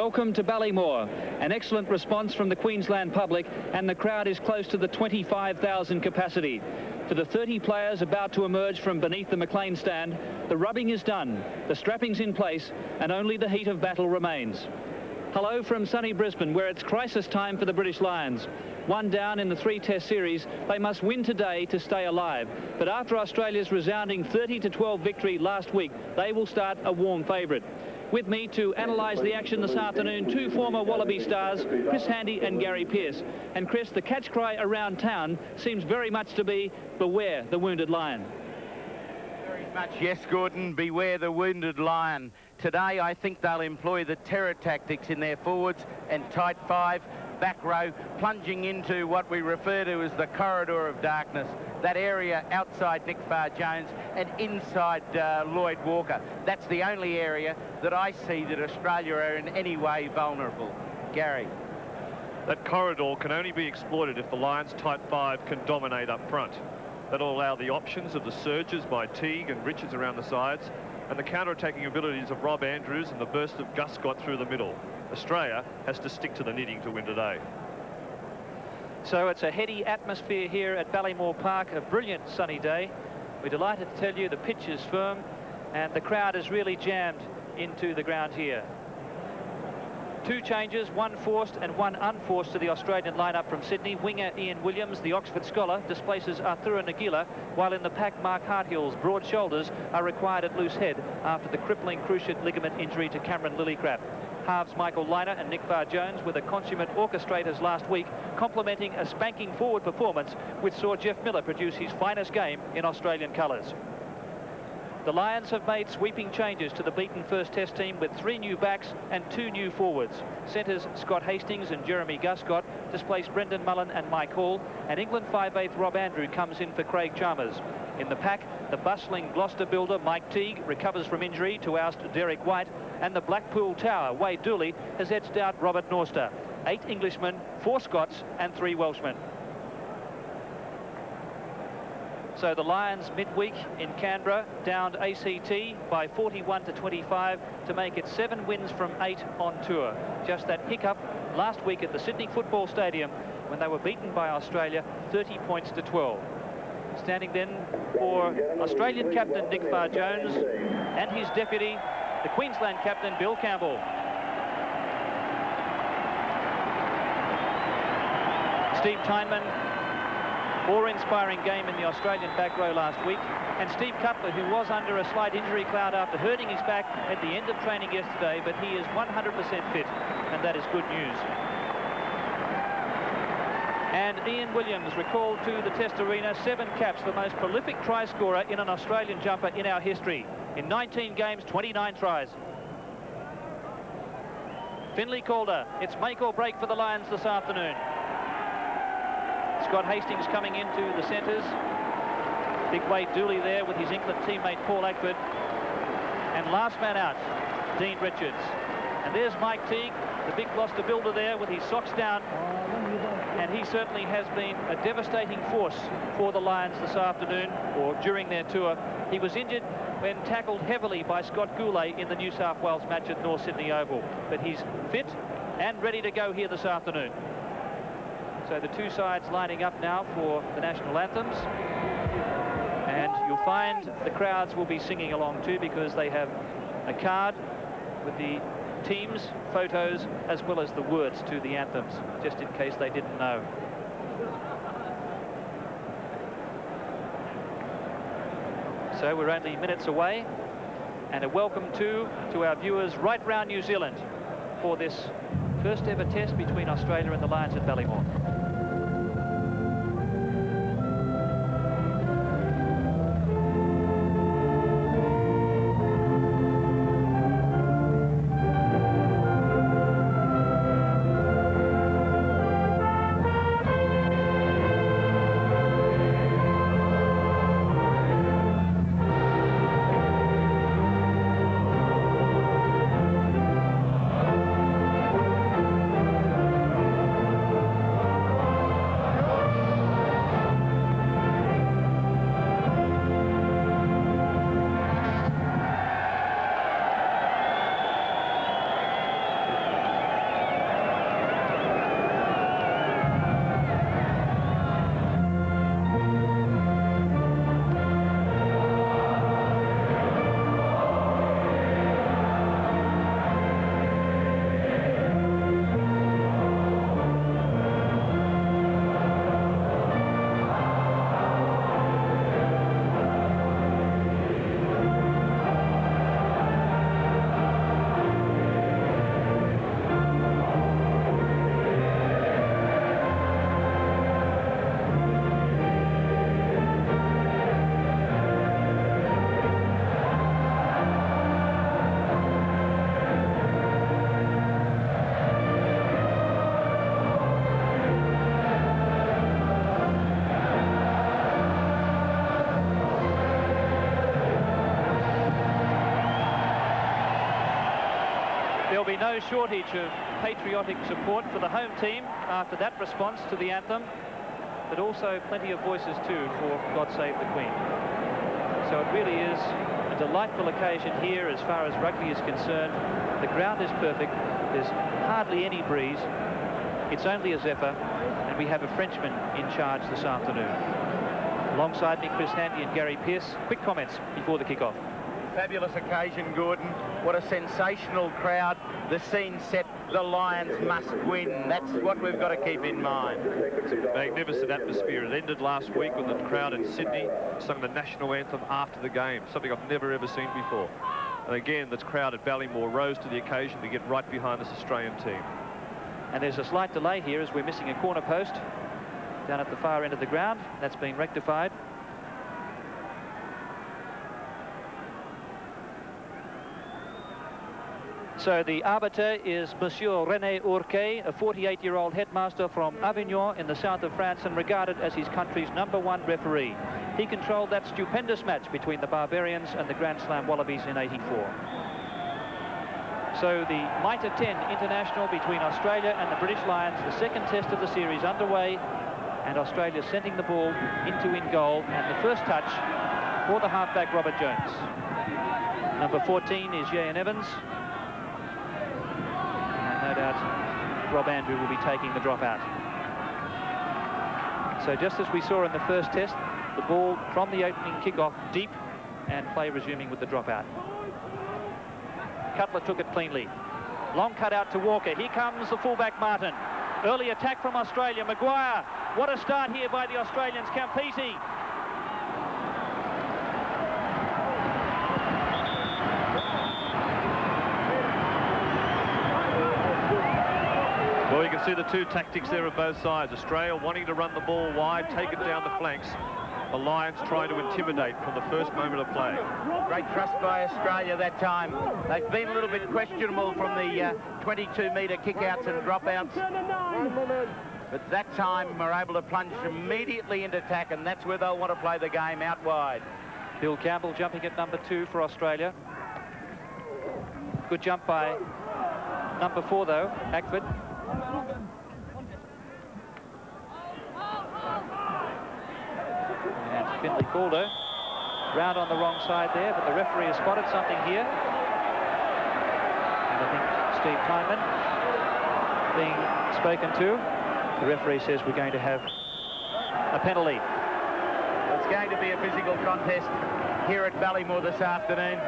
Welcome to Ballymore. An excellent response from the Queensland public, and the crowd is close to the 25,000 capacity. For the 30 players about to emerge from beneath the McLean stand, the rubbing is done, the strapping's in place, and only the heat of battle remains. Hello from sunny Brisbane, where it's crisis time for the British Lions. One down in the 3-test series, they must win today to stay alive. But after Australia's resounding 30-12 victory last week, they will start a warm favourite. With me to analyse the action this afternoon, two former Wallaby stars, Chris Handy and Gary Pearce. And Chris, the catch cry around town seems very much to be, beware the wounded lion. Very much, yes, Gordon, beware the wounded lion. Today, I think they'll employ the terror tactics in their forwards and tight five, back row, plunging into what we refer to as the corridor of darkness, that area outside Nick Farr-Jones and inside Lloyd Walker. That's the only area that I see that Australia are in any way vulnerable. Gary. That corridor can only be exploited if the Lions tight five can dominate up front. That'll allow the options of the surges by Teague and Richards around the sides, and the counter-attacking abilities of Rob Andrews and the burst of Guscott through the middle. Australia has to stick to the knitting to win today. So it's a heady atmosphere here at Ballymore Park, a brilliant sunny day. We're delighted to tell you the pitch is firm and the crowd is really jammed into the ground here. Two changes, one forced and one unforced to the Australian lineup from Sydney. Winger Ian Williams, the Oxford scholar, displaces Arthur Nagila, while in the pack Mark Harthill's broad shoulders are required at loose head after the crippling cruciate ligament injury to Cameron Lillicrap. Halves Michael Lynagh and Nick Farr-Jones were the consummate orchestrators last week, complementing a spanking forward performance which saw Jeff Miller produce his finest game in Australian colours. The Lions have made sweeping changes to the beaten first test team with 3 new backs and 2 new forwards. Centres Scott Hastings and Jeremy Guscott displace Brendan Mullen and Mike Hall, and England 5/8 Rob Andrew comes in for Craig Chalmers. In the pack, the bustling Gloucester builder Mike Teague recovers from injury to oust Derek White, and the Blackpool Tower Wade Dooley has edged out Robert Norster. 8 Englishmen, 4 Scots and 3 Welshmen. So the Lions midweek in Canberra downed ACT by 41-25 to make it 7 wins from 8 on tour. Just that hiccup last week at the Sydney Football Stadium when they were beaten by Australia 30 points to 12. Standing then for Australian captain Nick Farr-Jones and his deputy, the Queensland captain Bill Campbell. Steve Tyneman, awe-inspiring game in the Australian back row last week, and Steve Cutler, who was under a slight injury cloud after hurting his back at the end of training yesterday, but he is 100% fit, and that is good news. And Ian Williams recalled to the Test arena 7 caps, the most prolific try scorer in an Australian jumper in our history. In 19 games, 29 tries. Finlay Calder, it's make or break for the Lions this afternoon. Scott Hastings coming into the centres. Big Wade Dooley there with his England teammate Paul Ackford. And last man out, Dean Richards. And there's Mike Teague, the big Gloucester builder there with his socks down. And he certainly has been a devastating force for the Lions this afternoon, or during their tour. He was injured when tackled heavily by Scott Goulet in the New South Wales match at North Sydney Oval. But he's fit and ready to go here this afternoon. So the two sides lining up now for the national anthems. And you'll find the crowds will be singing along too, because they have a card with the teams, photos, as well as the words to the anthems, just in case they didn't know. So we're only minutes away, and a welcome to our viewers right round New Zealand for this first ever test between Australia and the Lions at Ballymore. there'll be no shortage of patriotic support for the home team after that response to the anthem, but also plenty of voices too for God Save the Queen. So it really is a delightful occasion here as far as rugby is concerned. The ground is perfect. There's hardly any breeze. It's only a zephyr, and we have a Frenchman in charge this afternoon. Alongside me, Chris Handy and Gary Pearce. Quick comments before the kick-off. Fabulous occasion, Gordon. What a sensational crowd. The scene set. The Lions must win. That's what we've got to keep in mind. It's a magnificent atmosphere. It ended last week when the crowd in Sydney sung the national anthem after the game, something I've never ever seen before. And again, the crowd at Ballymore rose to the occasion to get right behind this Australian team. And there's a slight delay here as we're missing a corner post down at the far end of the ground. That's being rectified. So the arbiter is Monsieur René Hourquet, a 48-year-old headmaster from Avignon in the south of France and regarded as his country's #1 referee. He controlled that stupendous match between the Barbarians and the Grand Slam Wallabies in '84. So the Mitre 10 international between Australia and the British Lions, the second test of the series underway, and Australia sending the ball into in goal, and the first touch for the halfback Robert Jones. Number 14 is Ian Evans. No doubt Rob Andrew will be taking the drop out. So just as we saw in the first test, the ball from the opening kick-off deep and play resuming with the drop out. Cutler took it cleanly. Long cut out to Walker. Here comes the fullback Martin. Early attack from Australia. Maguire. What a start here by the Australians. Campese. Well, you can see the two tactics there of both sides. Australia wanting to run the ball wide, take it down the flanks. The Lions trying to intimidate from the first moment of play. Great thrust by Australia that time. They've been a little bit questionable from the 22-metre kick-outs and drop-outs. But that time we're able to plunge immediately into attack, and that's where they'll want to play the game, out wide. Bill Campbell jumping at number 2 for Australia. Good jump by number 4, though, Ackford. And Findlay Calder round on the wrong side there, but the referee has spotted something here. And I think Steve Tyman being spoken to. The referee says we're going to have a penalty. It's going to be a physical contest here at Ballymore this afternoon.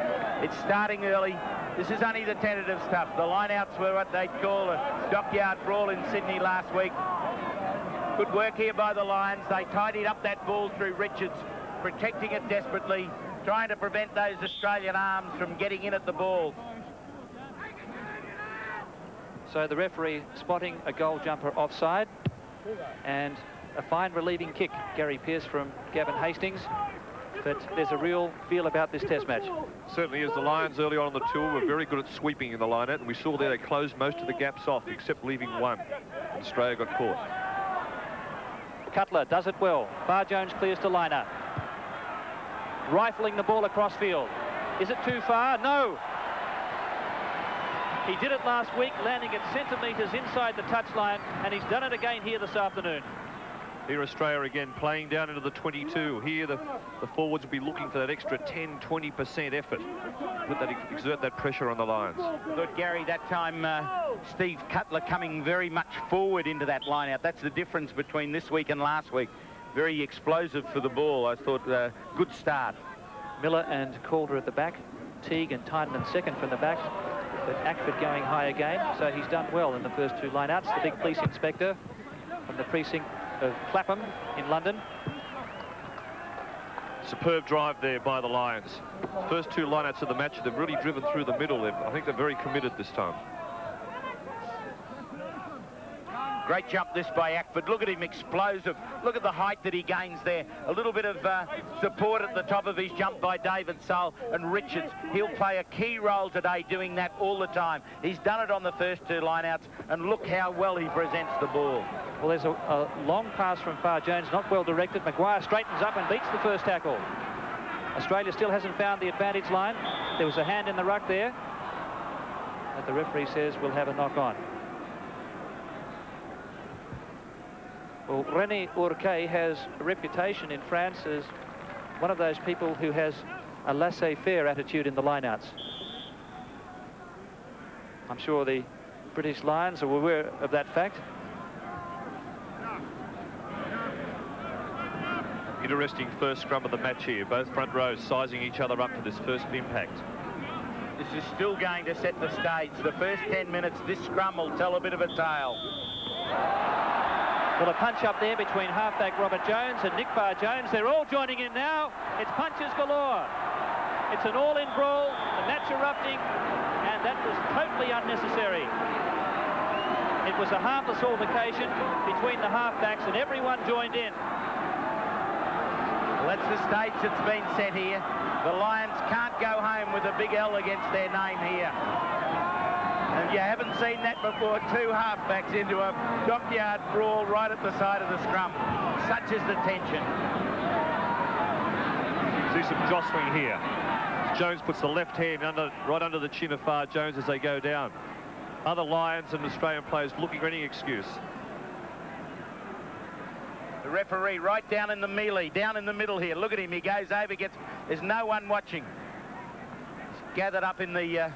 It's starting early. This is only the tentative stuff. The lineouts were what they'd call a dockyard brawl in Sydney last week. Good work here by the Lions. They tidied up that ball through Richards, protecting it desperately, trying to prevent those Australian arms from getting in at the ball. So the referee spotting a goal jumper offside, and a fine relieving kick, Gary Pearce from Gavin Hastings. But there's a real feel about this test match. Certainly is. The Lions early on in the tour were very good at sweeping in the line-out, and we saw there they closed most of the gaps off, except leaving one. And Australia got caught. Cutler does it well. Bar Jones clears to Lynagh. Rifling the ball across field. Is it too far? No. He did it last week, landing at centimetres inside the touchline, and he's done it again here this afternoon. Here Australia again playing down into the 22. Here the forwards will be looking for that extra 10-20% effort. Exert that pressure on the Lions. Good, Gary, that time Steve Cutler coming very much forward into that line out. That's the difference between this week and last week. Very explosive for the ball. I thought good start. Miller and Calder at the back. Teague and Tynan second from the back. But Ackford going high again. So he's done well in the first two lineouts. The big police inspector from the precinct of Clapham in London. Superb drive there by the Lions. First two lineouts of the match, they've really driven through the middle. I think they're very committed this time. Great jump this by Ackford. Look at him, explosive. Look at the height that he gains there. A little bit of support at the top of his jump by David Sull and Richards. He'll play a key role today doing that all the time. He's done it on the first two lineouts, and look how well he presents the ball. Well, there's a long pass from Bar Jones, not well directed. Maguire straightens up and beats the first tackle. Australia still hasn't found the advantage line. There was a hand in the ruck there. that the referee says will have a knock-on. Well, René Hourquet has a reputation in France as one of those people who has a laissez-faire attitude in the lineouts. I'm sure the British Lions are aware of that fact. Interesting first scrum of the match here. Both front rows sizing each other up for this first impact. This is still going to set the stage. The first 10 minutes, this scrum will tell a bit of a tale. Well, a punch up there between halfback Robert Jones and Nick Farr-Jones. They're all joining in now. It's punches galore. It's an all-in brawl, the match erupting, and that was totally unnecessary. It was a harmless altercation between the halfbacks, and everyone joined in. Well, that's the stage that's been set here. The Lions can't go home with a big L against their name here. And you haven't seen that before, two halfbacks into a dockyard brawl right at the side of the scrum. Such is the tension. See some jostling here. Jones puts the left hand right under the chin of Farr-Jones as they go down. Other Lions and Australian players looking for any excuse. The referee right down in the melee, down in the middle here. Look at him, he goes over, there's no one watching. He's gathered up in the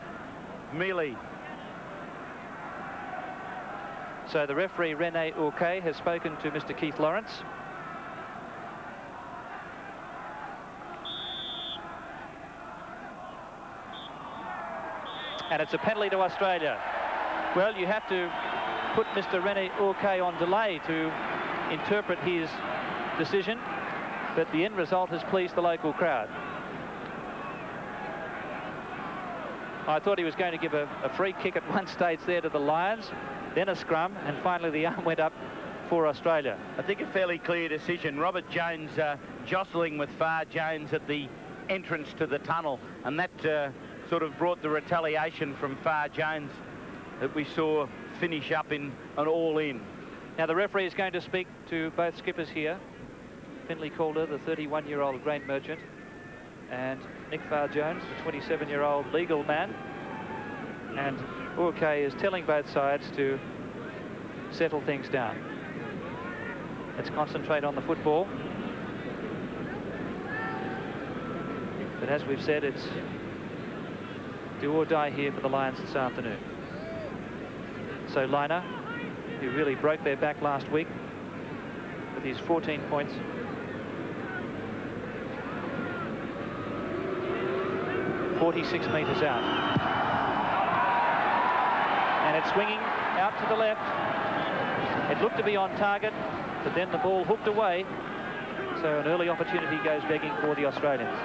melee. So the referee, René Hourquet, has spoken to Mr. Keith Lawrence. And it's a penalty to Australia. Well, you have to put Mr. René Hourquet on delay to interpret his decision, but the end result has pleased the local crowd. I thought he was going to give a free kick at one stage there to the Lions, then a scrum, and finally the arm went up for Australia. I think a fairly clear decision. Robert Jones jostling with Farr-Jones at the entrance to the tunnel, and that sort of brought the retaliation from Farr-Jones that we saw finish up in an all-in. Now the referee is going to speak to both skippers here. Finlay Calder, the 31-year-old grain merchant, and Nick Farr-Jones, the 27-year-old legal man. And Hourquet is telling both sides to settle things down. Let's concentrate on the football. But as we've said, it's do or die here for the Lions this afternoon. So Lynagh, who really broke their back last week with his 14 points. .46 metres out. And it's swinging out to the left. It looked to be on target, but then the ball hooked away. So an early opportunity goes begging for the Australians.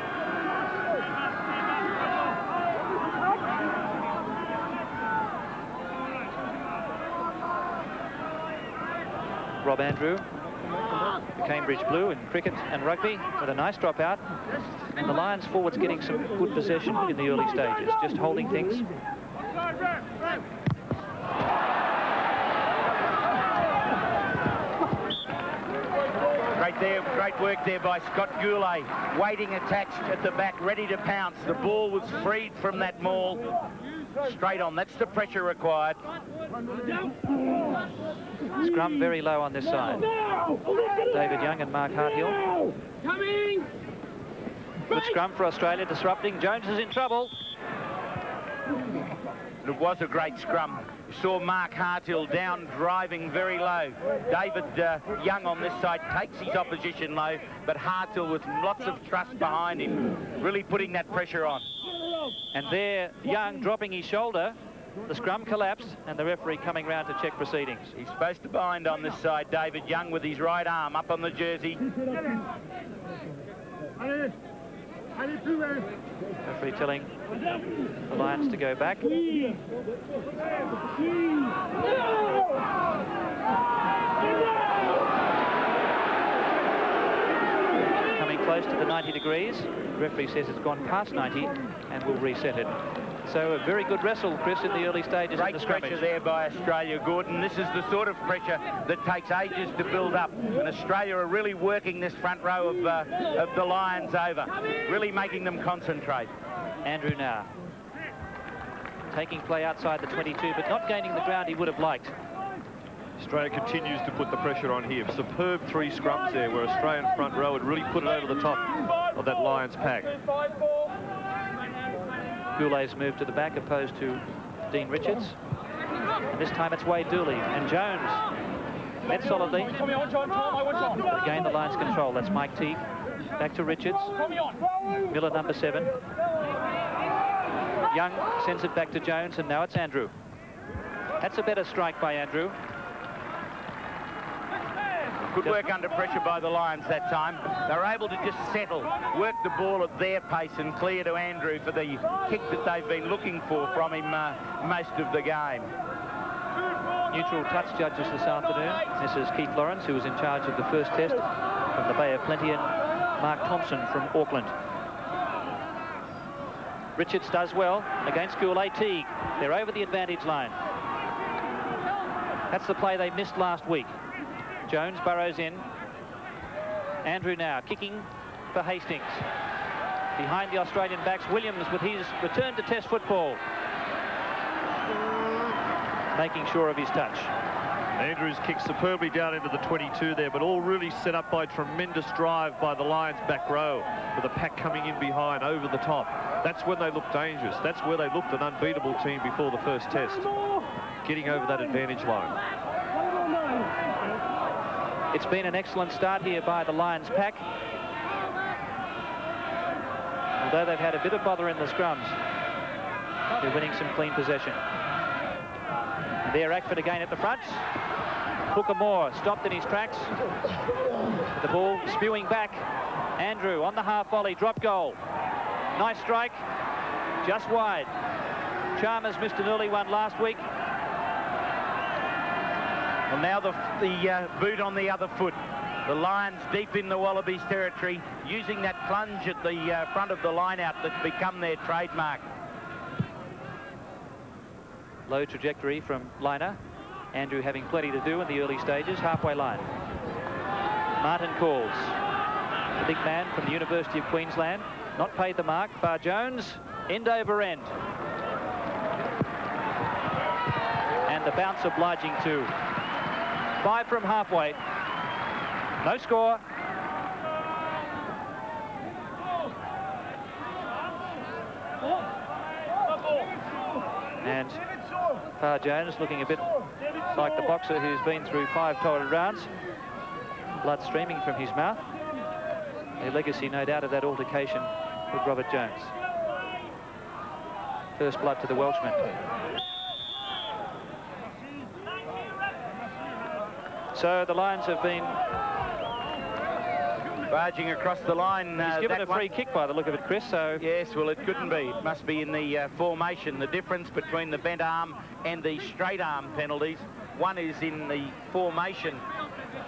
Rob Andrew, the Cambridge Blue in cricket and rugby, with a nice drop out. And the Lions forwards getting some good possession in the early stages, just holding things. Great work there by Scott Goulet, waiting attached at the back, ready to pounce. The ball was freed from that maul. Straight on, that's the pressure required. Scrum very low on this side. David Young and Mark Harthill. Coming! Good scrum for Australia, disrupting. Jones is in trouble. It was a great scrum. You saw Mark Harthill down, driving very low. David Young on this side takes his opposition low, but Harthill with lots of trust behind him, really putting that pressure on. And there, Young dropping his shoulder. The scrum collapsed, and the referee coming round to check proceedings. He's supposed to bind on this side, David Young, with his right arm up on the jersey. Referee telling the Lions to go back. Coming close to the 90 degrees. The referee says it's gone past 90 and will reset it. So a very good wrestle, Chris, in the early stages of the scrimmage. Great pressure there by Australia, Gordon. This is the sort of pressure that takes ages to build up. And Australia are really working this front row of the Lions over, really making them concentrate. Andrew now. taking play outside the 22, but not gaining the ground he would have liked. Australia continues to put the pressure on here. Superb 3 scrums there, where Australian front row had really put it over the top of that Lions pack. Goulet's moved to the back opposed to Dean Richards. And this time it's Wade Dooley. And Jones met solidly. But again, the Lions control. That's Mike Teague. Back to Richards. Miller, number 7. Young sends it back to Jones, and now it's Andrew. That's a better strike by Andrew. Good work under pressure by the Lions that time. They were able to just settle, work the ball at their pace and clear to Andrew for the kick that they've been looking for from him most of the game. Neutral touch judges this afternoon. This is Keith Lawrence, who was in charge of the first test from the Bay of Plenty, and Mark Thompson from Auckland. Richards does well against Hourquet. Teague. They're over the advantage line. That's the play they missed last week. Jones burrows in. Andrew now kicking for Hastings. Behind the Australian backs, Williams with his return to test football. Making sure of his touch. Andrews kicked superbly down into the 22 there, but all really set up by tremendous drive by the Lions back row, with the pack coming in behind over the top. That's when they looked dangerous. That's where they looked an unbeatable team before the first test, getting over that advantage line. It's been an excellent start here by the Lions pack. Although they've had a bit of bother in the scrums, they're winning some clean possession. And there, Ackford again at the front. Hooker Moore stopped in his tracks. The ball spewing back. Andrew on the half volley, drop goal. Nice strike, just wide. Chalmers missed an early one last week. Well, now the boot on the other foot. The Lions deep in the Wallabies territory, using that plunge at the front of the line-out that's become their trademark. Low trajectory from Lynagh. Andrew having plenty to do in the early stages. Halfway line. Martin calls. The big man from the University of Queensland. Not paid the mark. Bar Jones, end over end. And the bounce obliging too. 5 from halfway. No score. And Bar Jones looking a bit like the boxer who's been through 5 torrid rounds. Blood streaming from his mouth. A legacy, no doubt, of that altercation with Robert Jones. First blood to the Welshman. So the Lions have been barging across the line. He's given a free kick by the look of it, Chris. So yes, well, it couldn't be. It must be in the formation. The difference between the bent arm and the straight arm penalties. One is in the formation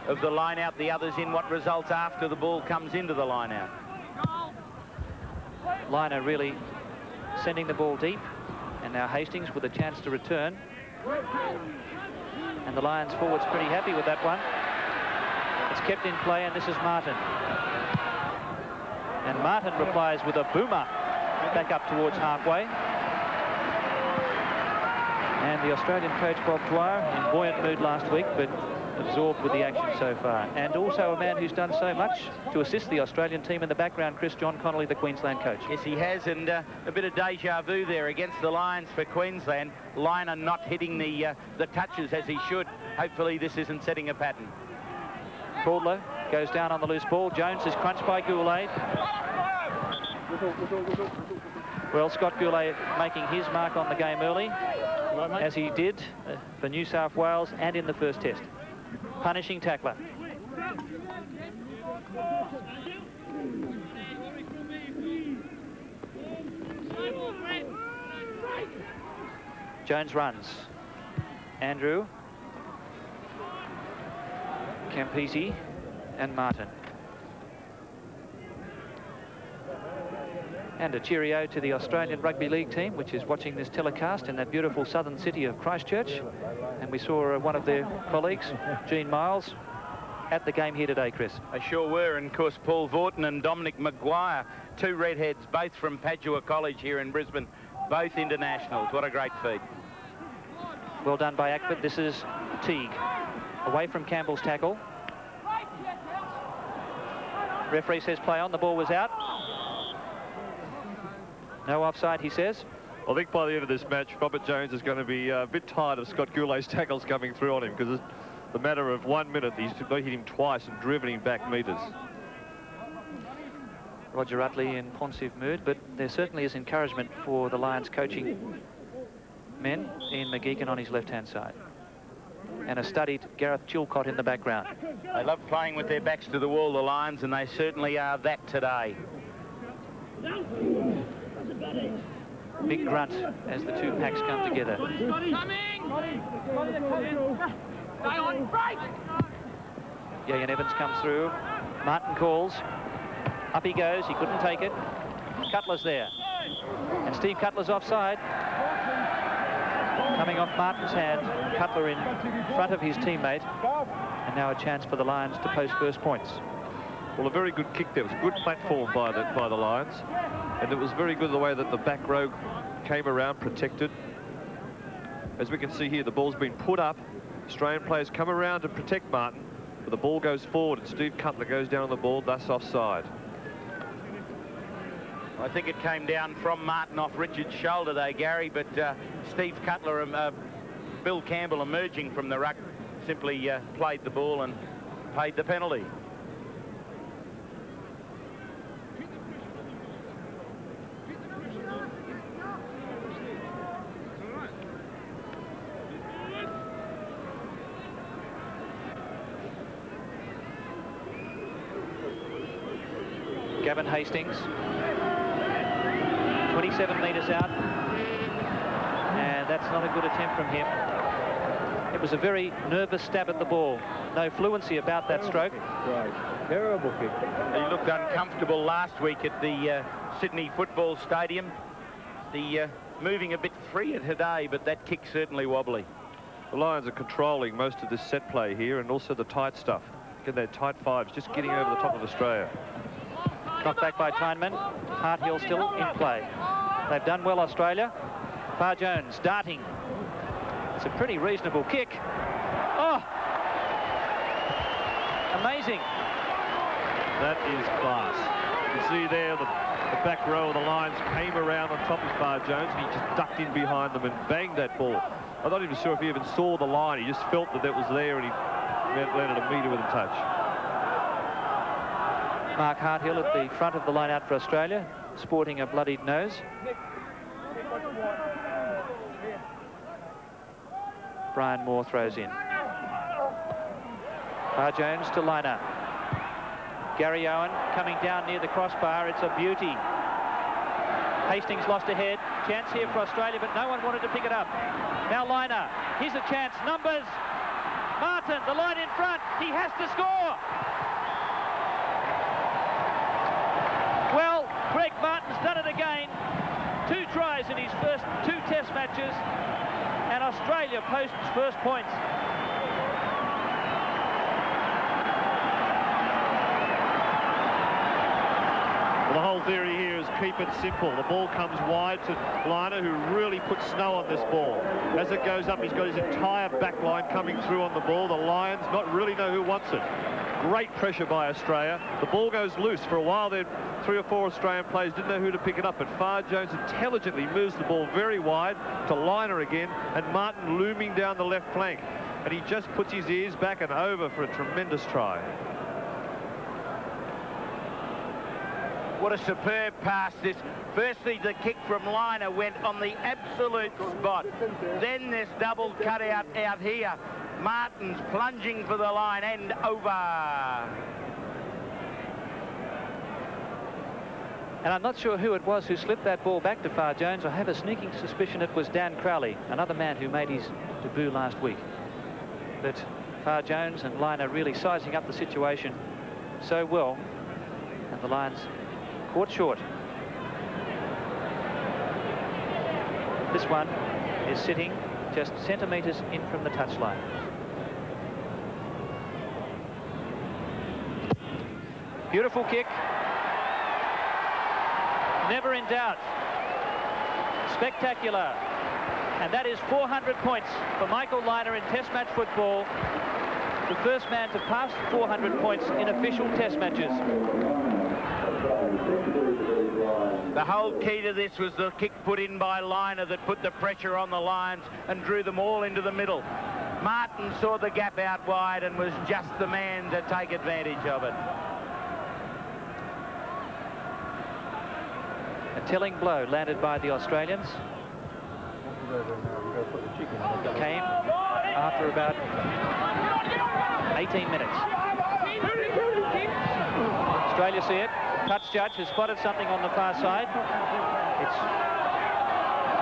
of the line out. The other's in what results after the ball comes into the line out. Lynagh really sending the ball deep, and now Hastings with a chance to return. And the Lions forwards pretty happy with that one. It's kept in play, and this is Martin. And Martin replies with a boomer back up towards halfway. And the Australian coach, Bob Dwyer, in buoyant mood last week, but absorbed with the action so far. And also a man who's done so much to assist the Australian team in the background, Chris, John Connolly, the Queensland coach. Yes, he has, and a bit of deja vu there against the Lions for Queensland. Lynagh not hitting the touches as he should. Hopefully this isn't setting a pattern. Caldlow goes down on the loose ball. Jones is crunched by Hourquet. Well, Scott Hourquet making his mark on the game early, as he did for New South Wales and in the first test. Punishing tackler. Jones runs. Andrew, Campisi and Martin. And a cheerio to the Australian Rugby League team, which is watching this telecast in that beautiful southern city of Christchurch. And we saw one of their colleagues, Gene Miles, at the game here today, Chris. They sure were, and of course Paul Vaughton and Dominic Maguire, 2 redheads, both from Padua College here in Brisbane, both internationals. What a great feat. Well done by Ackford. This is Teague. Away from Campbell's tackle. Referee says play on. The ball was out. No offside, he says. I think by the end of this match, Robert Jones is going to be a bit tired of Scott Goulet's tackles coming through on him, because it's the matter of 1 minute, he's hit him twice and driven him back metres. Roger Utley in pensive mood, but there certainly is encouragement for the Lions coaching men. Ian McGeechan on his left-hand side. And a studied Gareth Chilcott in the background. They love playing with their backs to the wall, the Lions, and they certainly are that today. Big grunt as the two packs come together. Yayan Evans comes through. Martin calls. Up he goes. He couldn't take it. Cutler's there. And Steve Cutler's offside. Coming off Martin's hand. Cutler in front of his teammate. And now a chance for the Lions to post first points. Well, a very good kick there. It was a good platform by the Lions. And it was very good the way that the back row came around, protected. As we can see here, the ball's been put up. Australian players come around to protect Martin, but the ball goes forward and Steve Cutler goes down on the ball, thus offside. I think it came down from Martin off Richard's shoulder though, Gary, but Steve Cutler and Bill Campbell emerging from the ruck simply played the ball and paid the penalty. Gavin Hastings, 27 metres out, and that's not a good attempt from him. It was a very nervous stab at the ball. No fluency about that stroke. Right, terrible kick. He looked uncomfortable last week at the Sydney Football Stadium. The moving a bit freer today, but that kick certainly wobbly. The Lions are controlling most of this set play here, and also the tight stuff. Again, their tight fives, just getting over the top of Australia. Knocked back by Tyneman. Harthill still in play. They've done well, Australia. Far Jones darting. It's a pretty reasonable kick. Oh! Amazing. That is class. You can see there the back row of the Lions came around on top of Far Jones, and he just ducked in behind them and banged that ball. I'm not even sure if he even saw the line. He just felt that was there, and he landed a metre with a touch. Mark Harthill at the front of the line out for Australia, sporting a bloodied nose. Brian Moore throws in. Far Jones to Lynagh. Gary Owen coming down near the crossbar. It's a beauty. Hastings lost ahead. Chance here for Australia, but no one wanted to pick it up. Now Lynagh. Here's a chance. Numbers. Martin, the line in front. He has to score. Well, Greg Martin's done it again. 2 tries in his first 2 test matches, and Australia posts first points. Well, the whole theory here is keep it simple. The ball comes wide to Lynagh, who really puts snow on this ball. As it goes up, he's got his entire back line coming through on the ball. The Lions not really know who wants it. Great pressure by Australia. The ball goes loose. For a while there, 3 or 4 Australian players didn't know who to pick it up, but Far Jones intelligently moves the ball very wide to Lynagh again, and Martin looming down the left flank. And he just puts his ears back and over for a tremendous try. What a superb pass this. Firstly, the kick from Lynagh went on the absolute spot. Then this double cutout out here. Martin's plunging for the line and over. And I'm not sure who it was who slipped that ball back to Far Jones. I have a sneaking suspicion it was Dan Crowley, another man who made his debut last week. But Far Jones and Lynagh really sizing up the situation so well, and the Lions caught short. This one is sitting just centimetres in from the touchline. Beautiful kick. Never in doubt. Spectacular. And that is 400 points for Michael Lynagh in Test match football. The first man to pass 400 points in official Test matches. The whole key to this was the kick put in by Lynagh that put the pressure on the Lions and drew them all into the middle. Martin saw the gap out wide and was just the man to take advantage of it. A telling blow landed by the Australians. Came after about 18 minutes. Australia see it. Touch judge has spotted something on the far side. It's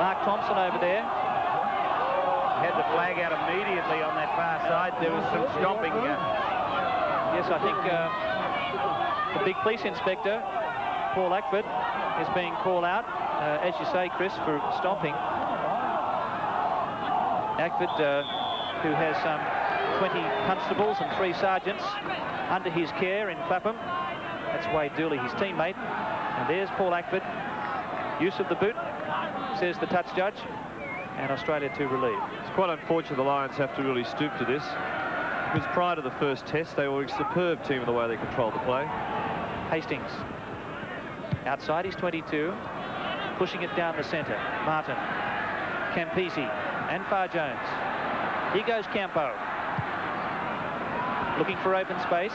Mark Thompson over there. Had the flag out immediately on that far side. There was some stomping. Yes, I think the big police inspector, Paul Ackford, is being called out, as you say, Chris, for stomping. Ackford, who has some 20 constables and 3 sergeants under his care in Clapham. That's Wade Dooley, his teammate. And there's Paul Ackford. Use of the boot, says the touch judge. And Australia to relieve. It's quite unfortunate the Lions have to really stoop to this, because prior to the first test they were a superb team in the way they controlled the play. Hastings. Outside his 22. Pushing it down the centre. Martin. Campese. And Far Jones. Here goes Campo. Looking for open space.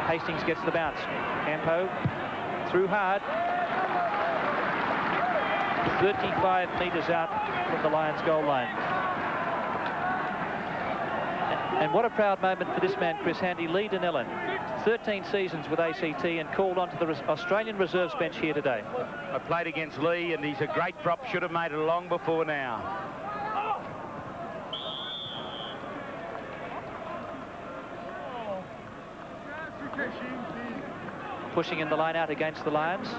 Hastings gets the bounce. Campo through hard. 35 metres out from the Lions goal line. And what a proud moment for this man, Chris Handy, Lee Donnellan. 13 seasons with ACT and called onto the Australian reserves bench here today. I played against Lee and he's a great prop. Should have made it long before now. Pushing in the line out against the Lions.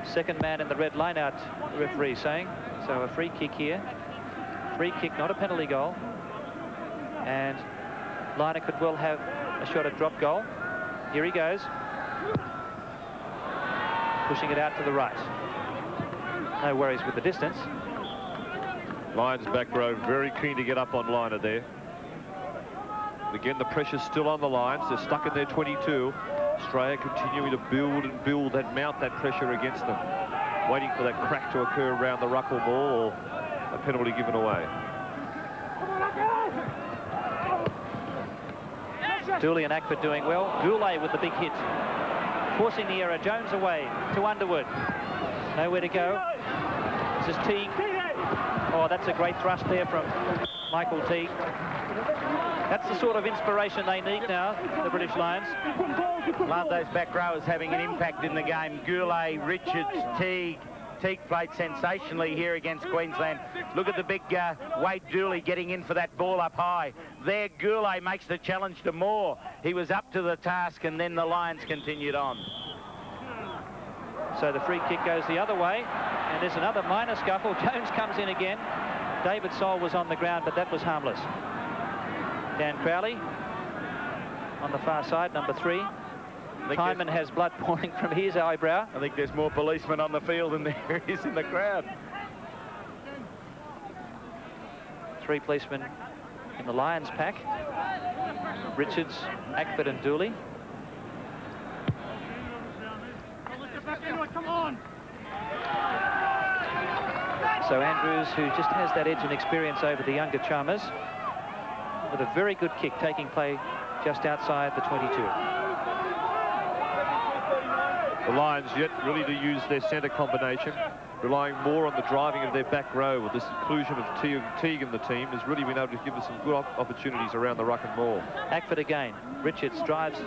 Second man in the red line out, the referee saying. So a free kick here. Free kick, not a penalty goal. And Lynagh could well have a shot at drop goal. Here he goes. Pushing it out to the right. No worries with the distance. Lions back row very keen to get up on Lynagh there. Again, the pressure's still on the Lions. They're stuck in their 22. Australia continuing to build and build and mount that pressure against them, waiting for that crack to occur around the ruck or ball or a penalty given away. Dooley and Ackford doing well. Hourquet with the big hit. Forcing the error. Jones away to Underwood. Nowhere to go. This is Teague. Oh, that's a great thrust there from Michael Teague. That's the sort of inspiration they need now, the British Lions. Love those back rowers having an impact in the game. Hourquet, Richards, Teague. Teague played sensationally here against Queensland. Look at the big Wade Dooley getting in for that ball up high. There, Hourquet makes the challenge to Moore. He was up to the task and then the Lions continued on. So the free kick goes the other way. And there's another minor scuffle. Jones comes in again. David Soul was on the ground, but that was harmless. Dan Crowley on the far side, number 3. Timon has blood pouring from his eyebrow. I think there's more policemen on the field than there is in the crowd. 3 policemen in the Lions pack. Richards, Ackford and Dooley. So Andrews, who just has that edge and experience over the younger Chalmers, with a very good kick taking play just outside the 22. The Lions yet really to use their centre combination, relying more on the driving of their back row. With this inclusion of Teague in the team has really been able to give us some good opportunities around the ruck and maul. Ackford again. Richards drives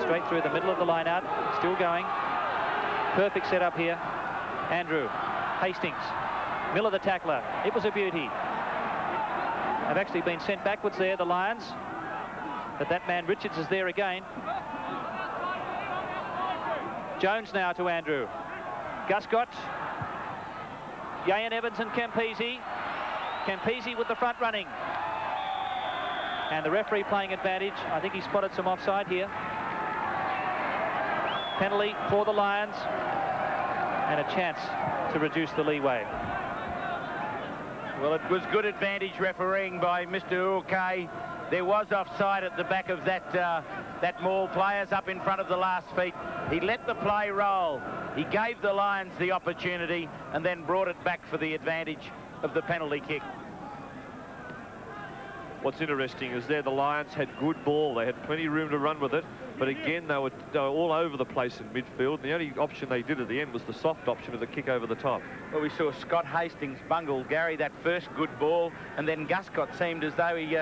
straight through the middle of the line out. Still going. Perfect setup here. Andrew. Hastings. Miller the tackler. It was a beauty. Have actually been sent backwards there, the Lions. But that man Richards is there again. Jones now to Andrew. Guscott. Yayan Evans and Campese. Campese with the front running. And the referee playing advantage. I think he spotted some offside here. Penalty for the Lions. and a chance to reduce the leeway. Well, it was good advantage refereeing by Mr. Hourquet. There was offside at the back of that maul. Players up in front of the last feet. He let the play roll. He gave the Lions the opportunity and then brought it back for the advantage of the penalty kick. What's interesting is there the Lions had good ball. They had plenty of room to run with it. But again, they were all over the place in midfield. The only option they did at the end was the soft option of the kick over the top. Well, we saw Scott Hastings bungle Gary that first good ball, and then Guscott seemed as though he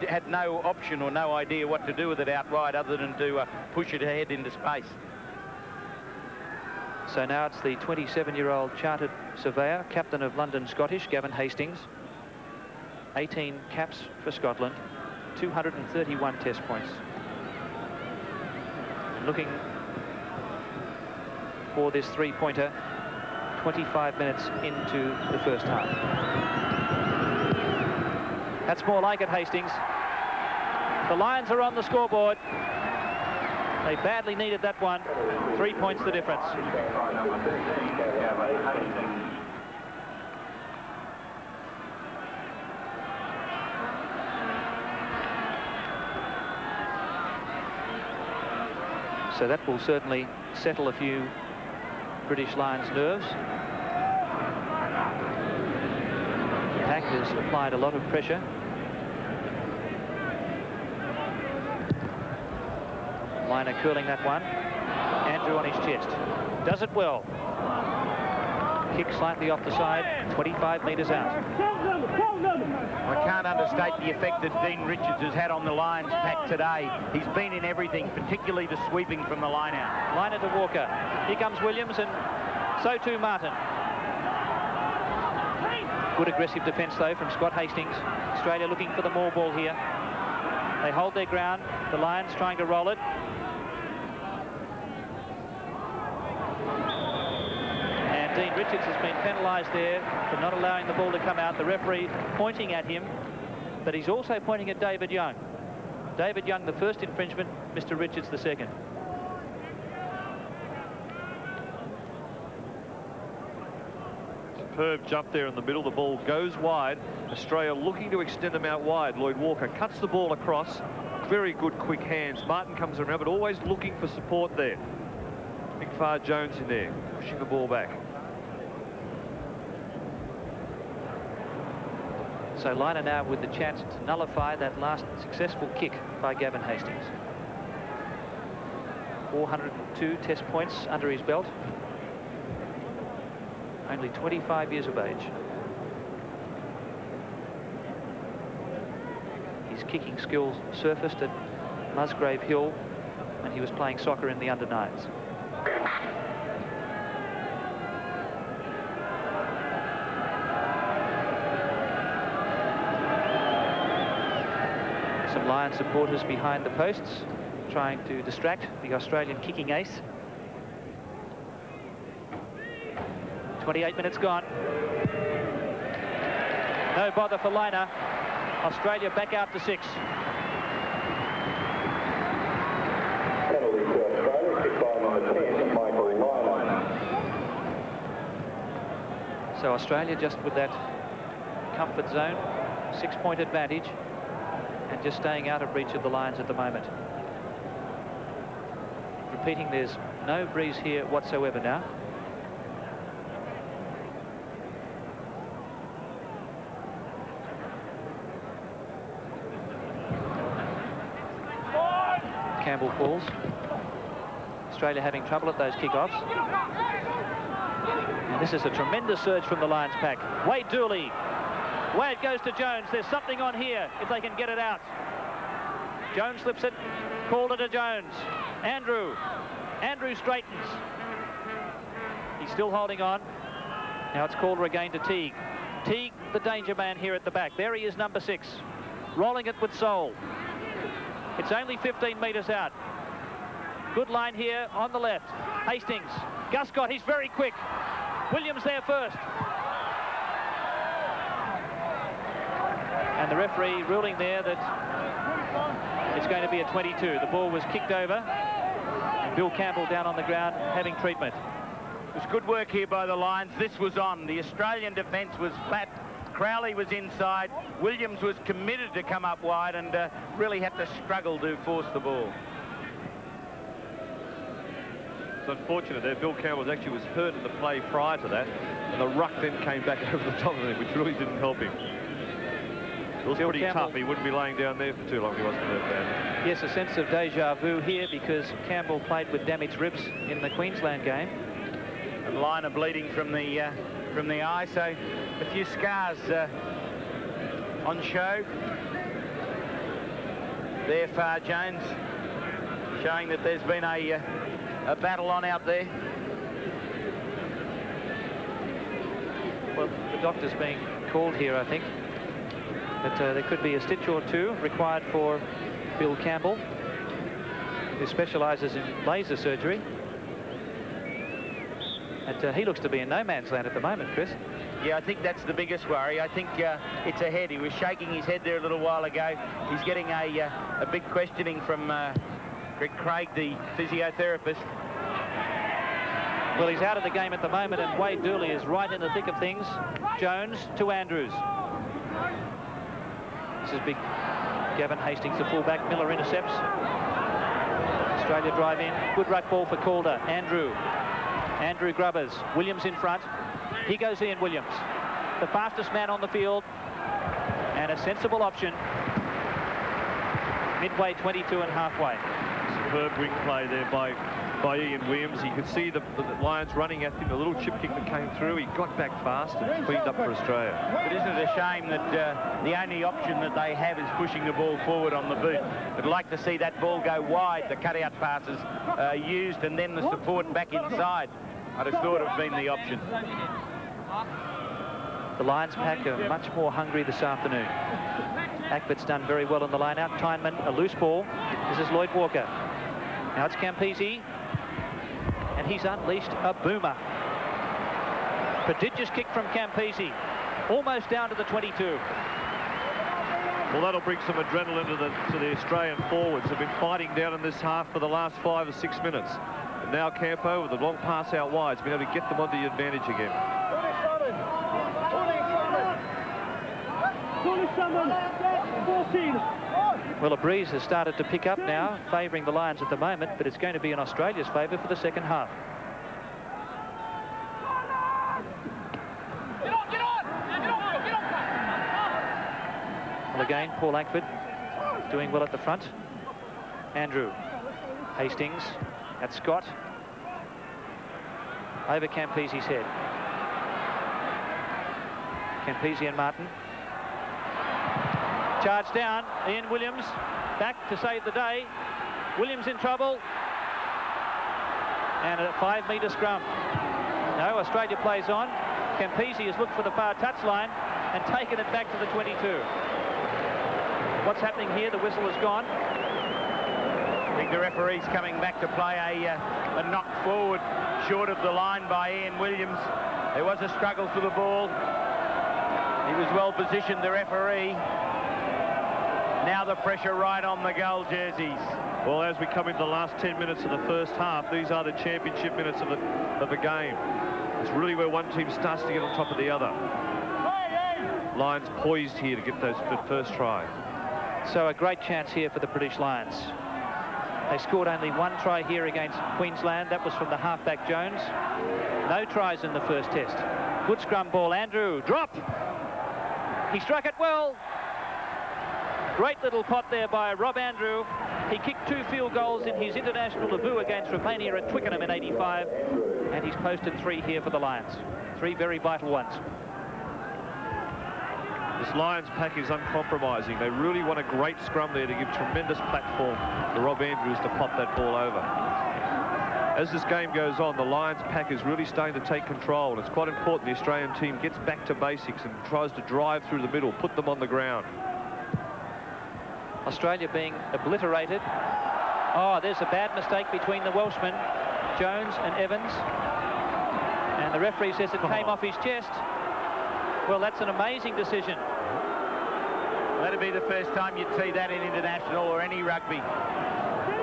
had no option or no idea what to do with it outright other than to push it ahead into space. So now it's the 27-year-old chartered surveyor, captain of London Scottish, Gavin Hastings. 18 caps for Scotland, 231 test points. Looking for this three-pointer 25 minutes into the first half. That's more like it, Hastings. The Lions are on the scoreboard. They badly needed that one. 3 points the difference. So that will certainly settle a few British Lions' nerves. The pack has applied a lot of pressure. Lynagh curling that one. Andrew on his chest. Does it well. Kick slightly off the side, 25 metres out. I can't understate the effect that Dean Richards has had on the Lions pack today. He's been in everything, particularly the sweeping from the line out. Lynagh to Walker. Here comes Williams, and so too Martin. Good aggressive defence, though, from Scott Hastings. Australia looking for the more ball here. They hold their ground. The Lions trying to roll it. And Dean Richards has been penalised there for not allowing the ball to come out. The referee pointing at him, but he's also pointing at David Young. David Young, the first infringement, Mr. Richards, the second. Superb jump there in the middle. The ball goes wide. Australia looking to extend them out wide. Lloyd Walker cuts the ball across. Very good quick hands. Martin comes around, but always looking for support there. Big Far Jones in there, pushing the ball back. So Lynagh now with the chance to nullify that last successful kick by Gavin Hastings. 402 test points under his belt. Only 25 years of age. His kicking skills surfaced at Musgrave Hill when he was playing soccer in the under-9s. Some Lion supporters behind the posts trying to distract the Australian kicking ace. 28 minutes gone. No bother for Lynagh. Australia back out to 6. So Australia just with that comfort zone, 6-point advantage, and just staying out of reach of the Lions at the moment. Repeating, there's no breeze here whatsoever now. Campbell calls. Australia having trouble at those kickoffs. And this is a tremendous surge from the Lions pack. Wade Dooley. Way it goes to Jones. There's something on here if they can get it out. Jones slips it. Called it to Jones. Andrew straightens. He's still holding on. Now it's Calder again to Teague. Teague, the danger man here at the back. There he is, number 6. Rolling it with soul. It's only 15 metres out. Good line here on the left. Hastings. Guscott, he's very quick. Williams there first. And the referee ruling there that it's going to be a 22. The ball was kicked over. And Bill Campbell down on the ground having treatment. It was good work here by the Lions. This was on. The Australian defence was flat. Crowley was inside. Williams was committed to come up wide and really had to struggle to force the ball. It's unfortunate there. Bill Campbell actually was hurt in the play prior to that, and the ruck then came back over the top of him, which really didn't help him. It was pretty tough. He wouldn't be laying down there for too long if he wasn't hurt bad. Yes, a sense of deja vu here because Campbell played with damaged ribs in the Queensland game. And Lynagh bleeding from the eye, so a few scars on show. There, Far Jones, showing that there's been a battle on out there. Well, the doctor's being called here, I think. But there could be a stitch or two required for Bill Campbell, who specialises in laser surgery. And he looks to be in no man's land at the moment, Chris. Yeah, I think that's the biggest worry. I think it's a head. He was shaking his head there a little while ago. He's getting a big questioning from Greg Craig, the physiotherapist. Well, he's out of the game at the moment, and Wade Dooley is right in the thick of things. Jones to Andrews. This is big. Gavin Hastings, the fullback. Miller intercepts. Australia drive in. Good ruck ball for Calder. Andrew Grubbers. Williams in front. He goes in, Williams. The fastest man on the field. And a sensible option. Midway 22 and halfway. Superb wing play there by Ian Williams. You could see the Lions running at him. The little chip kick that came through. He got back fast and cleaned up for Australia. But isn't it a shame that the only option that they have is pushing the ball forward on the boot? I'd like to see that ball go wide, the cutout passes used, and then the support back inside. I'd have thought it would have been the option. The Lions pack are much more hungry this afternoon. Ackford's done very well on the line out. Tyneman, a loose ball. This is Lloyd Walker. Now it's Campese. And he's unleashed a boomer. Prodigious kick from Campese. Almost down to the 22. Well, that'll bring some adrenaline to the Australian forwards. They've been fighting down in this half for the last 5 or 6 minutes. And now Campo, with a long pass out wide, has been able to get them on the advantage again. Well, a breeze has started to pick up now, favouring the Lions at the moment, but it's going to be in Australia's favour for the second half. Well, again, Paul Ackford doing well at the front. Andrew. Hastings at Scott. Over Campese's head. Campese and Martin. Charge down. Ian Williams back to save the day. Williams in trouble. And a 5-metre scrum. No, Australia plays on. Campese has looked for the far touchline and taken it back to the 22. What's happening here? The whistle has gone. I think the referee's coming back to play a knock forward short of the line by Ian Williams. There was a struggle for the ball. He was well positioned, the referee. Now the pressure right on the goal jerseys. Well, as we come into the last 10 minutes of the first half, these are the championship minutes of the game. It's really where one team starts to get on top of the other. Lions poised here to get the first try. So a great chance here for the British Lions. They scored only 1 try here against Queensland. That was from the halfback Jones. No tries in the first test. Good scrum ball. Andrew, drop. He struck it well. Great little pot there by Rob Andrew. He kicked 2 field goals in his international debut against Romania at Twickenham in '85. And he's posted 3 here for the Lions. 3 very vital ones. This Lions pack is uncompromising. They really want a great scrum there to give tremendous platform for Rob Andrews to pop that ball over. As this game goes on, the Lions pack is really starting to take control. And it's quite important the Australian team gets back to basics and tries to drive through the middle, put them on the ground. Australia being obliterated. Oh, there's a bad mistake between the Welshmen, Jones and Evans. And the referee says it came off his chest. Well, that's an amazing decision. That'd be the first time you'd see that in international or any rugby.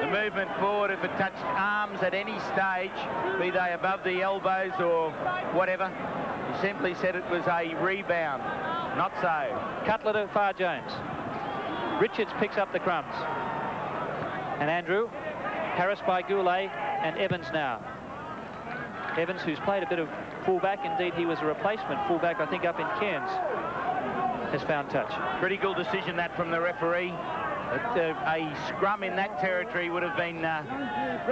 The movement forward, if it touched arms at any stage, be they above the elbows or whatever, he simply said it was a rebound. Not so. Cutler to Far Jones. Richards picks up the crumbs. And Andrew, harassed by Goulet, and Evans now. Evans, who's played a bit of fullback, indeed he was a replacement fullback, I think, up in Cairns, has found touch. Critical decision that from the referee. A scrum in that territory would have been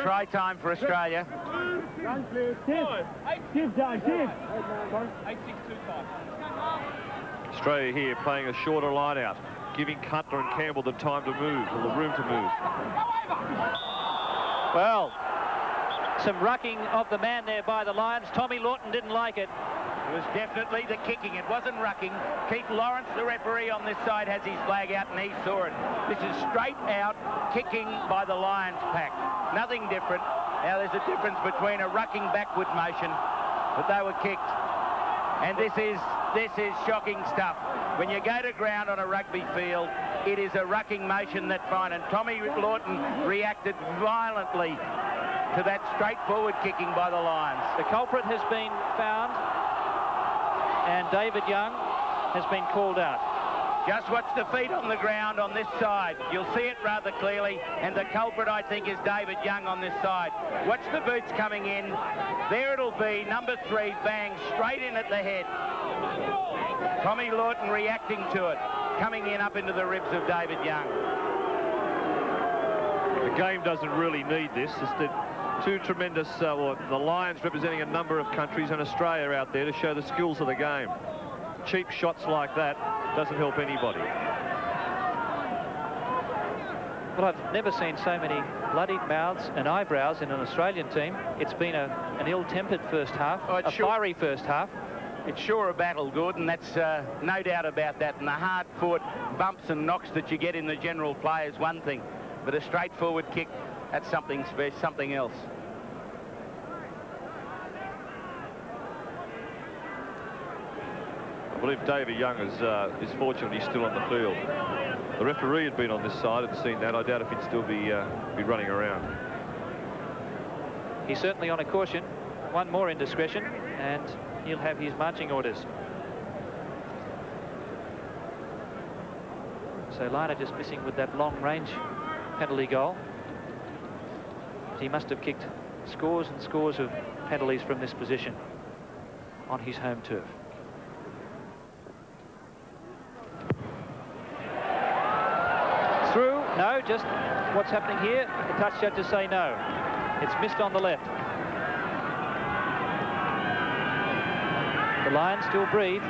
try time for Australia. Australia here playing a shorter line out, giving Cutler and Campbell the time to move, or the room to move. Well, some rucking of the man there by the Lions. Tommy Lawton didn't like it. It was definitely the kicking. It wasn't rucking. Keith Lawrence, the referee on this side, has his flag out and he saw it. This is straight out kicking by the Lions pack. Nothing different. Now there's a difference between a rucking backward motion, but they were kicked. And this is shocking stuff. When you go to ground on a rugby field, it is a rucking motion that's fine. And Tommy Lawton reacted violently to that straightforward kicking by the Lions. The culprit has been found, and David Young has been called out. Just watch the feet on the ground on this side. You'll see it rather clearly, and the culprit, I think, is David Young on this side. Watch the boots coming in. There it'll be, number 3, bang, straight in at the head. Tommy Lawton reacting to it, coming in up into the ribs of David Young. The game doesn't really need this. It's the two tremendous, the Lions representing a number of countries and Australia out there to show the skills of the game. Cheap shots like that doesn't help anybody. Well, I've never seen so many bloodied mouths and eyebrows in an Australian team. It's been an ill-tempered first half, a fiery first half. It's sure a battle, Gordon. That's no doubt about that. And the hard-fought bumps and knocks that you get in the general play is one thing. But a straightforward kick, that's something special, something else. I believe David Young is fortunate he's still on the field. The referee had been on this side and seen that. I doubt if he'd still be running around. He's certainly on a caution. One more indiscretion, and he'll have his marching orders. So Lynagh just missing with that long-range penalty goal. He must have kicked scores and scores of penalties from this position on his home turf. Through, no, just what's happening here? The touch judges say no. It's missed on the left. The Lions still breathe.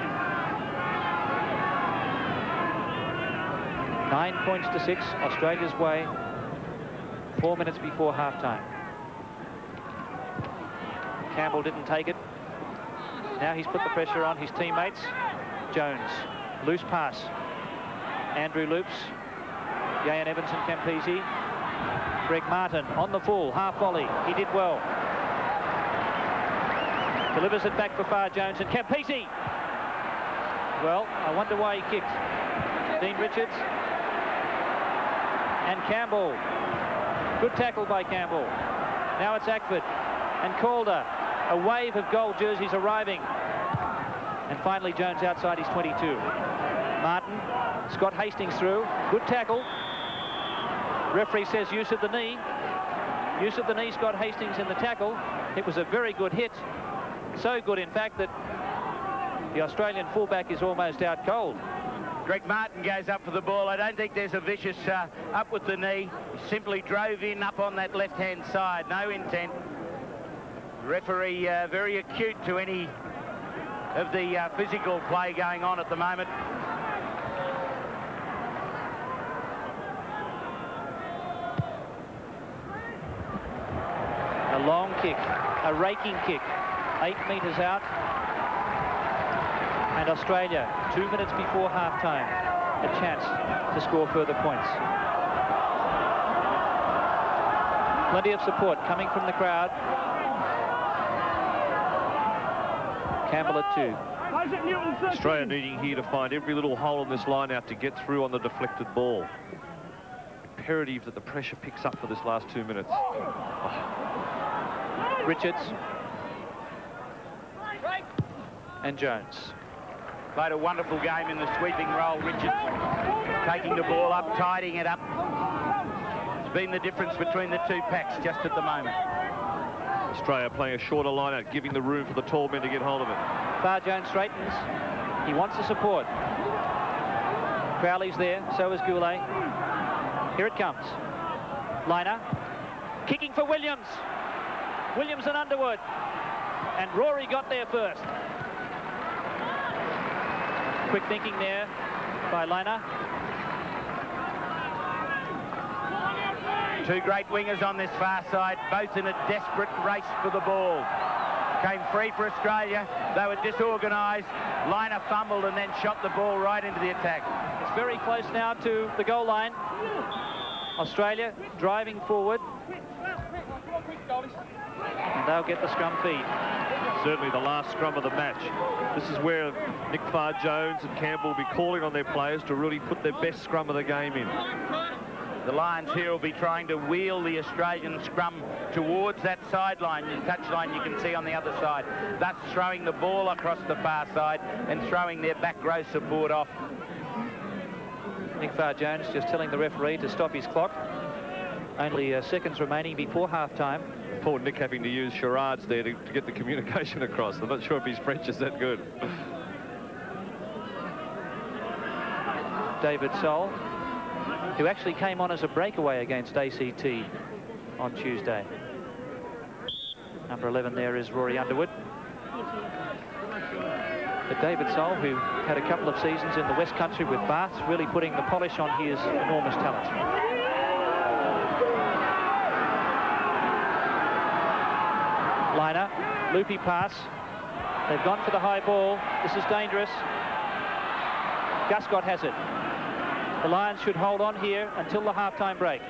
9 points to 6, Australia's way, 4 minutes before half-time. Campbell didn't take it. Now he's put the pressure on his teammates. Jones, loose pass. Andrew loops. Yayan Evans and Campese. Greg Martin on the full, half volley. He did well. Delivers it back for Far Jones and Campese. Well, I wonder why he kicked. Dean Richards. And Campbell. Good tackle by Campbell. Now it's Ackford and Calder. A wave of gold jerseys arriving. And finally Jones outside his 22. Martin, Scott Hastings through. Good tackle. Referee says use of the knee. Use of the knee, Scott Hastings in the tackle. It was a very good hit. So good, in fact, that the Australian fullback is almost out cold. Greg Martin goes up for the ball. I don't think there's a vicious up with the knee. He simply drove in up on that left-hand side. No intent. Referee very acute to any of the physical play going on at the moment. A long kick, a raking kick, 8 metres out. And Australia, 2 minutes before half-time, a chance to score further points. Plenty of support coming from the crowd. Campbell at 2. Australia needing here to find every little hole in this line out to get through on the deflected ball. imperative that the pressure picks up for this last 2 minutes. Oh. Richards. And Jones. Played a wonderful game in the sweeping role, Richards. Taking the ball up, tidying it up. It's been the difference between the two packs just at the moment. Australia playing a shorter line out, giving the room for the tall men to get hold of it. Far Jones straightens. He wants the support. Crowley's there, so is Goulet. Here it comes. Lynagh. Kicking for Williams. Williams and Underwood. And Rory got there first. Quick thinking there by Lynagh. Two great wingers on this far side, both in a desperate race for the ball. Came free for Australia. They were disorganised. Lynagh fumbled and then shot the ball right into the attack. It's very close now to the goal line. Australia driving forward. And they'll get the scrum feed. Certainly the last scrum of the match. This is where Nick Farr-Jones and Campbell will be calling on their players to really put their best scrum of the game in. The Lions here will be trying to wheel the Australian scrum towards that sideline, the touchline you can see on the other side, thus throwing the ball across the far side and throwing their back row support off. Nick Farr-Jones just telling the referee to stop his clock. Only seconds remaining before half-time. Poor Nick having to use charades there to get the communication across. I'm not sure if his French is that good. David Soul, who actually came on as a breakaway against ACT on Tuesday. Number 11 there is Rory Underwood. But David Soul, who had a couple of seasons in the West Country with Bath, really putting the polish on his enormous talent. Lynagh, loopy pass. They've gone for the high ball. This is dangerous. Guscott has it. The Lions should hold on here until the half-time break.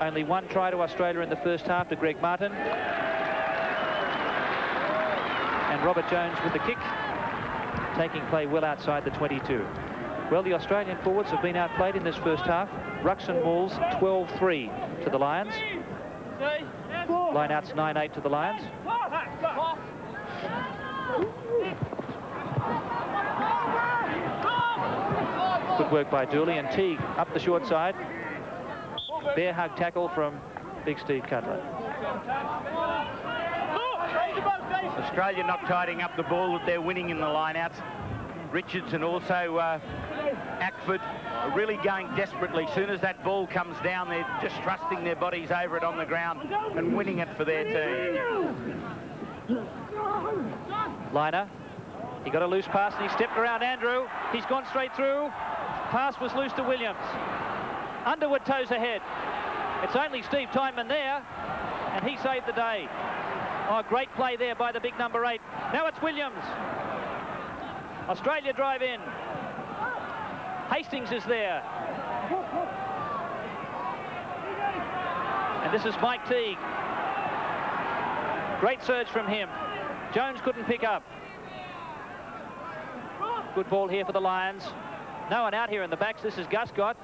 Only one try to Australia in the first half to Greg Martin. And Robert Jones with the kick, taking play well outside the 22. Well, the Australian forwards have been outplayed in this first half. Rucks and Mauls 12-3 to the Lions. Line-outs 9-8 to the Lions. Good work by Dooley, and Teague up the short side. Bear hug tackle from Big Steve Cutler. Australia not tidying up the ball that they're winning in the line-outs. Richards and also Ackford are really going desperately. As soon as that ball comes down, they're just thrusting their bodies over it on the ground and winning it for their team. Lynagh, he got a loose pass and he stepped around Andrew. He's gone straight through. Pass was loose to Williams. Underwood toes ahead. It's only Steve Tyneman there, and he saved the day. Oh, great play there by the big number 8. Now it's Williams. Australia drive in. Hastings is there. And this is Mike Teague. Great surge from him. Jones couldn't pick up. Good ball here for the Lions. No one out here in the backs. This is Guscott,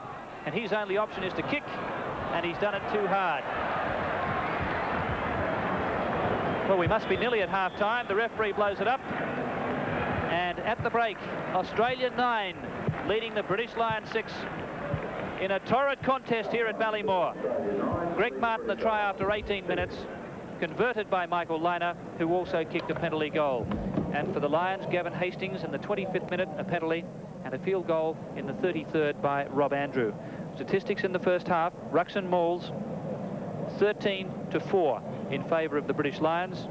and his only option is to kick, and he's done it too hard. Well, we must be nearly at half-time. The referee blows it up. And at the break, Australia 9 leading the British Lions 6 in a torrid contest here at Ballymore. Greg Martin, the try after 18 minutes, converted by Michael Lynagh, who also kicked a penalty goal. And for the Lions, Gavin Hastings in the 25th minute, a penalty, and a field goal in the 33rd by Rob Andrew. Statistics in the first half, Rucks and Mauls 13-4 in favour of the British Lions.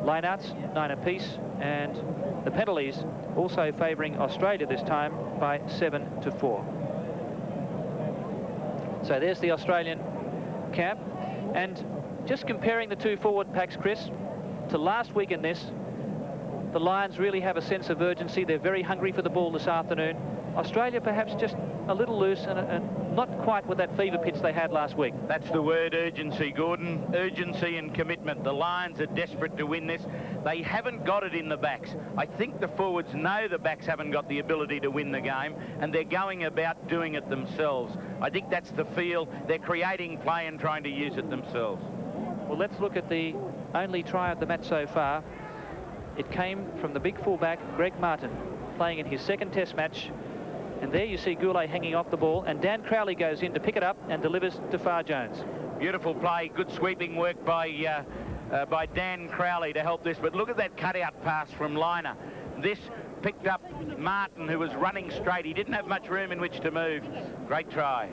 Line-outs 9 apiece, and the penalties also favouring Australia this time by 7-4. So there's the Australian camp, and just comparing the two forward packs, Chris, to last week in this, the Lions really have a sense of urgency. They're very hungry for the ball this afternoon. Australia perhaps just a little loose and not quite with that fever pitch they had last week. That's the word, urgency, Gordon. Urgency and commitment. The Lions are desperate to win this. They haven't got it in the backs. I think the forwards know the backs haven't got the ability to win the game, and they're going about doing it themselves. I think that's the feel. They're creating play and trying to use it themselves. Well, let's look at the only try of the match so far. It came from the big fullback, Greg Martin, playing in his second test match. And there you see Hourquet hanging off the ball, and Dan Crowley goes in to pick it up and delivers to Far Jones. Beautiful play, good sweeping work by Dan Crowley to help this. But look at that cutout pass from Lynagh. This picked up Martin, who was running straight. He didn't have much room in which to move. Great try.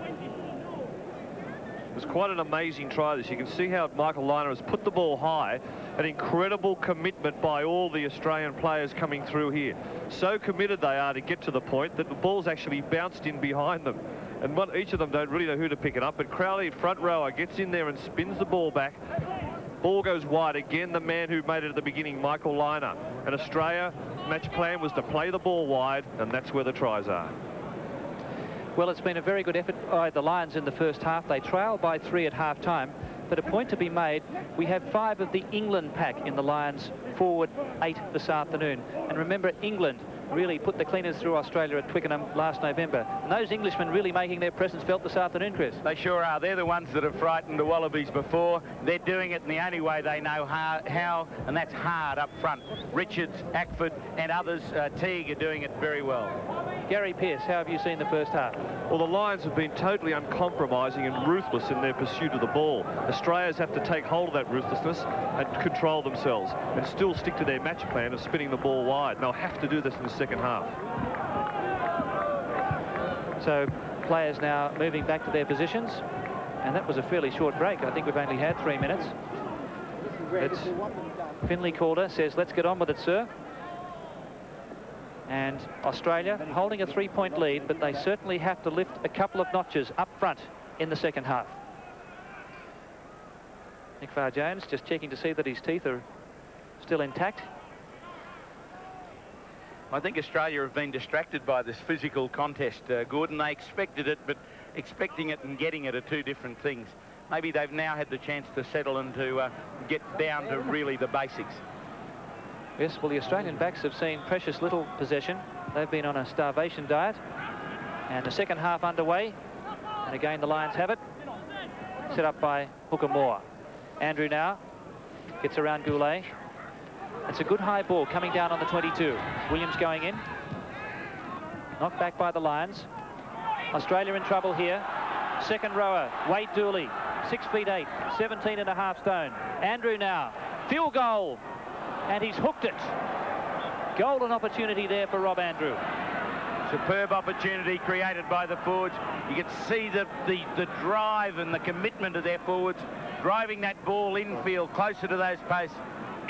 It was quite an amazing try this. You can see how Michael Lynagh has put the ball high. An incredible commitment by all the Australian players coming through here. So committed they are to get to the point that the ball's actually bounced in behind them. And each of them don't really know who to pick it up. But Crowley, front rower, gets in there and spins the ball back. Ball goes wide. Again, the man who made it at the beginning, Michael Lynagh. And Australia match plan was to play the ball wide, and that's where the tries are. Well, it's been a very good effort by the Lions in the first half. They trailed by 3 at half-time. But a point to be made, we have 5 of the England pack in the Lions forward 8 this afternoon. And remember, England really put the cleaners through Australia at Twickenham last November. And those Englishmen really making their presence felt this afternoon, Chris. They sure are. They're the ones that have frightened the Wallabies before. They're doing it in the only way they know how, and that's hard up front. Richards, Ackford and others, Teague, are doing it very well. Gary Pearce, how have you seen the first half? Well, the Lions have been totally uncompromising and ruthless in their pursuit of the ball. Australians have to take hold of that ruthlessness and control themselves and still stick to their match plan of spinning the ball wide. And they'll have to do this in the second half. So players now moving back to their positions, and that was a fairly short break. I think we've only had 3 minutes. Finley Calder says, let's get on with it, sir. And Australia holding a 3-point lead, but they certainly have to lift a couple of notches up front in the second half. Nick Farr-Jones just checking to see that his teeth are still intact. I think Australia have been distracted by this physical contest, Gordon. They expected it, but expecting it and getting it are two different things. Maybe they've now had the chance to settle and to get down to really the basics. Yes, well, the Australian backs have seen precious little possession. They've been on a starvation diet. And the second half underway. And again, the Lions have it. Set up by Hooker Moore. Andrew now gets around Hourquet. It's a good high ball coming down on the 22. Williams going in. Knocked back by the Lions. Australia in trouble here. Second rower, Wade Dooley, 6'8", 17.5 stone. Andrew now, field goal. And he's hooked it. Golden opportunity there for Rob Andrew. Superb opportunity created by the forwards. You can see the drive and the commitment of their forwards, driving that ball infield closer to those posts.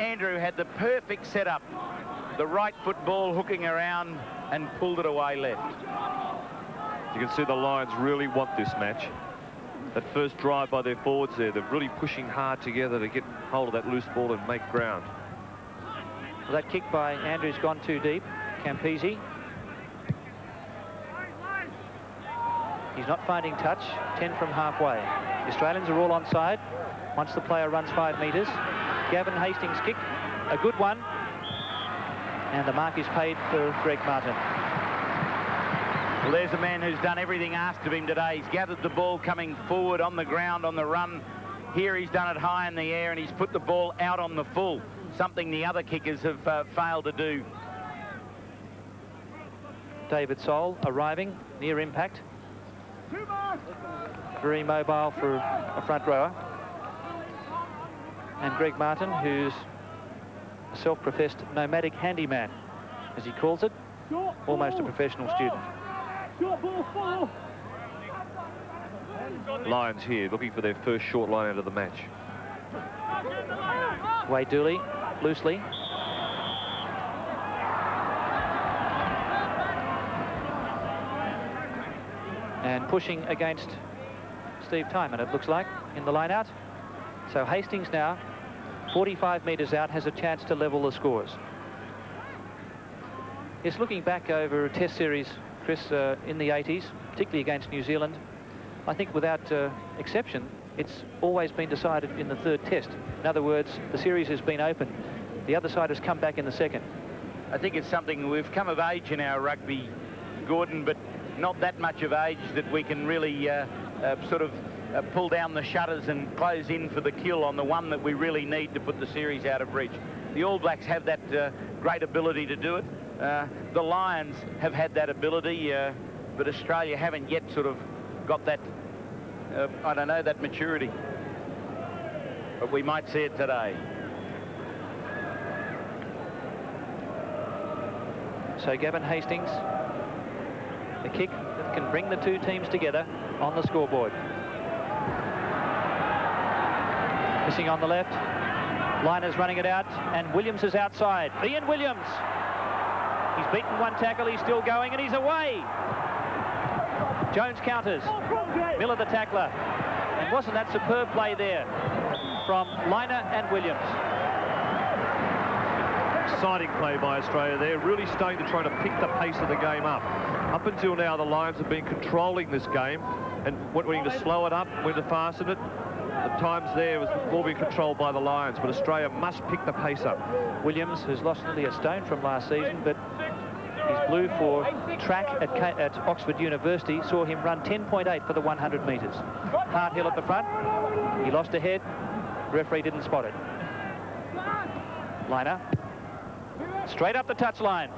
Andrew had the perfect setup. The right foot ball hooking around and pulled it away left. You can see the Lions really want this match. That first drive by their forwards there, they're really pushing hard together to get hold of that loose ball and make ground. Well, that kick by Andrew's gone too deep. Campese. He's not finding touch. 10 from halfway. The Australians are all onside once the player runs 5 metres. Gavin Hastings' kick, a good one. And the mark is paid for Greg Martin. Well, there's a man who's done everything asked of him today. He's gathered the ball coming forward on the ground on the run. Here he's done it high in the air and he's put the ball out on the full. Something the other kickers have failed to do. David Soul arriving near impact. Very mobile for a front rower. And Greg Martin, who's a self-professed nomadic handyman, as he calls it, almost a professional student. Lions here looking for their first short line out of the match. Wade Dooley, loosely. And pushing against Steve Timon, it looks like, in the line out. So Hastings now, 45 metres out, has a chance to level the scores. Yes, looking back over a test series, Chris, in the 80s, particularly against New Zealand, I think without exception, it's always been decided in the third test. In other words, the series has been open. The other side has come back in the second. I think it's something we've come of age in our rugby, Gordon, but not that much of age that we can really sort of pull down the shutters and close in for the kill on the one that we really need to put the series out of reach. The All Blacks have that great ability to do it. The Lions have had that ability, but Australia haven't yet sort of got that, I don't know, that maturity. But we might see it today. So Gavin Hastings, a kick that can bring the two teams together on the scoreboard. Missing on the left. Lynagh running it out, and Williams is outside. Ian Williams. He's beaten one tackle, he's still going, and he's away. Jones counters. Miller the tackler. And wasn't that superb play there from Lynagh and Williams? Exciting play by Australia there, really starting to try to pick the pace of the game up. Up until now, the Lions have been controlling this game and wanting to slow it up, when to fasten it. At times there was more being controlled by the Lions, but Australia must pick the pace up. Williams, who's lost nearly a stone from last season, but he's blue for track at Oxford University, saw him run 10.8 for the 100 metres. Hart Hill at the front. He lost a head. Referee didn't spot it. Lynagh. Straight up the touchline.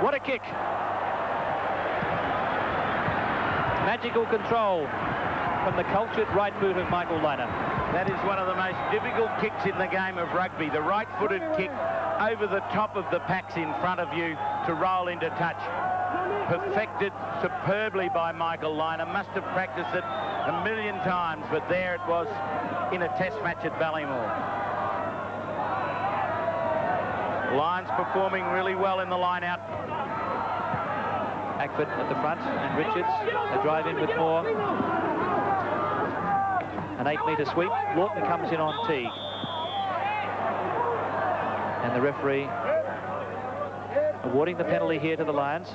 What a kick. Magical control from the cultured right boot of Michael Lynagh. That is one of the most difficult kicks in the game of rugby. The right-footed kick over the top of the packs in front of you to roll into touch. Perfected superbly by Michael Lynagh. Must have practiced it a million times, but there it was in a test match at Ballymore. Lions performing really well in the line-out. Ackford at the front, and Richards, a drive in with Moore. An 8-metre sweep. Lawton comes in on Teague. And the referee awarding the penalty here to the Lions.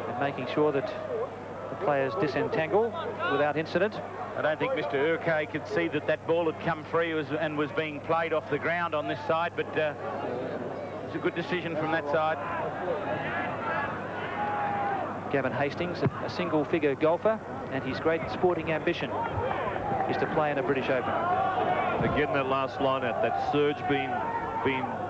And making sure that the players disentangle without incident. I don't think Mr. Hourquet could see that that ball had come free and was being played off the ground on this side, but it's a good decision from that side. Gavin Hastings, a single-figure golfer, and his great sporting ambition is to play in a British Open. Again, that last line out, that surge being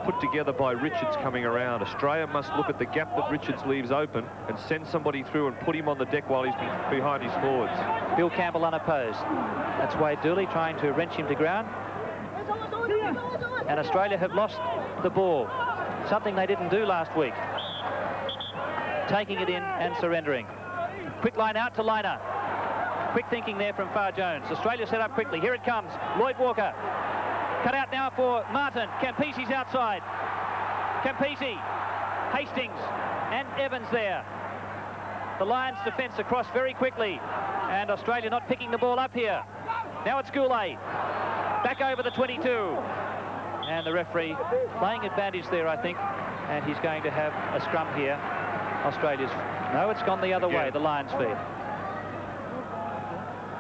put together by Richards coming around. Australia must look at the gap that Richards leaves open and send somebody through and put him on the deck while he's behind his forwards. Bill Campbell unopposed. That's Wade Dooley trying to wrench him to ground. And Australia have lost the ball, something they didn't do last week. Taking it in and surrendering. Quick line out to Lynagh. Quick thinking there from Far Jones. Australia set up quickly. Here it comes. Lloyd Walker. Cut out now for Martin. Campisi's outside. Campisi, Hastings and Evans there. The Lions defence across very quickly. And Australia not picking the ball up here. Now it's Hourquet. Back over the 22. And the referee playing advantage there, I think. And he's going to have a scrum here. Australia's... No, it's gone the other way, the Lions' feed.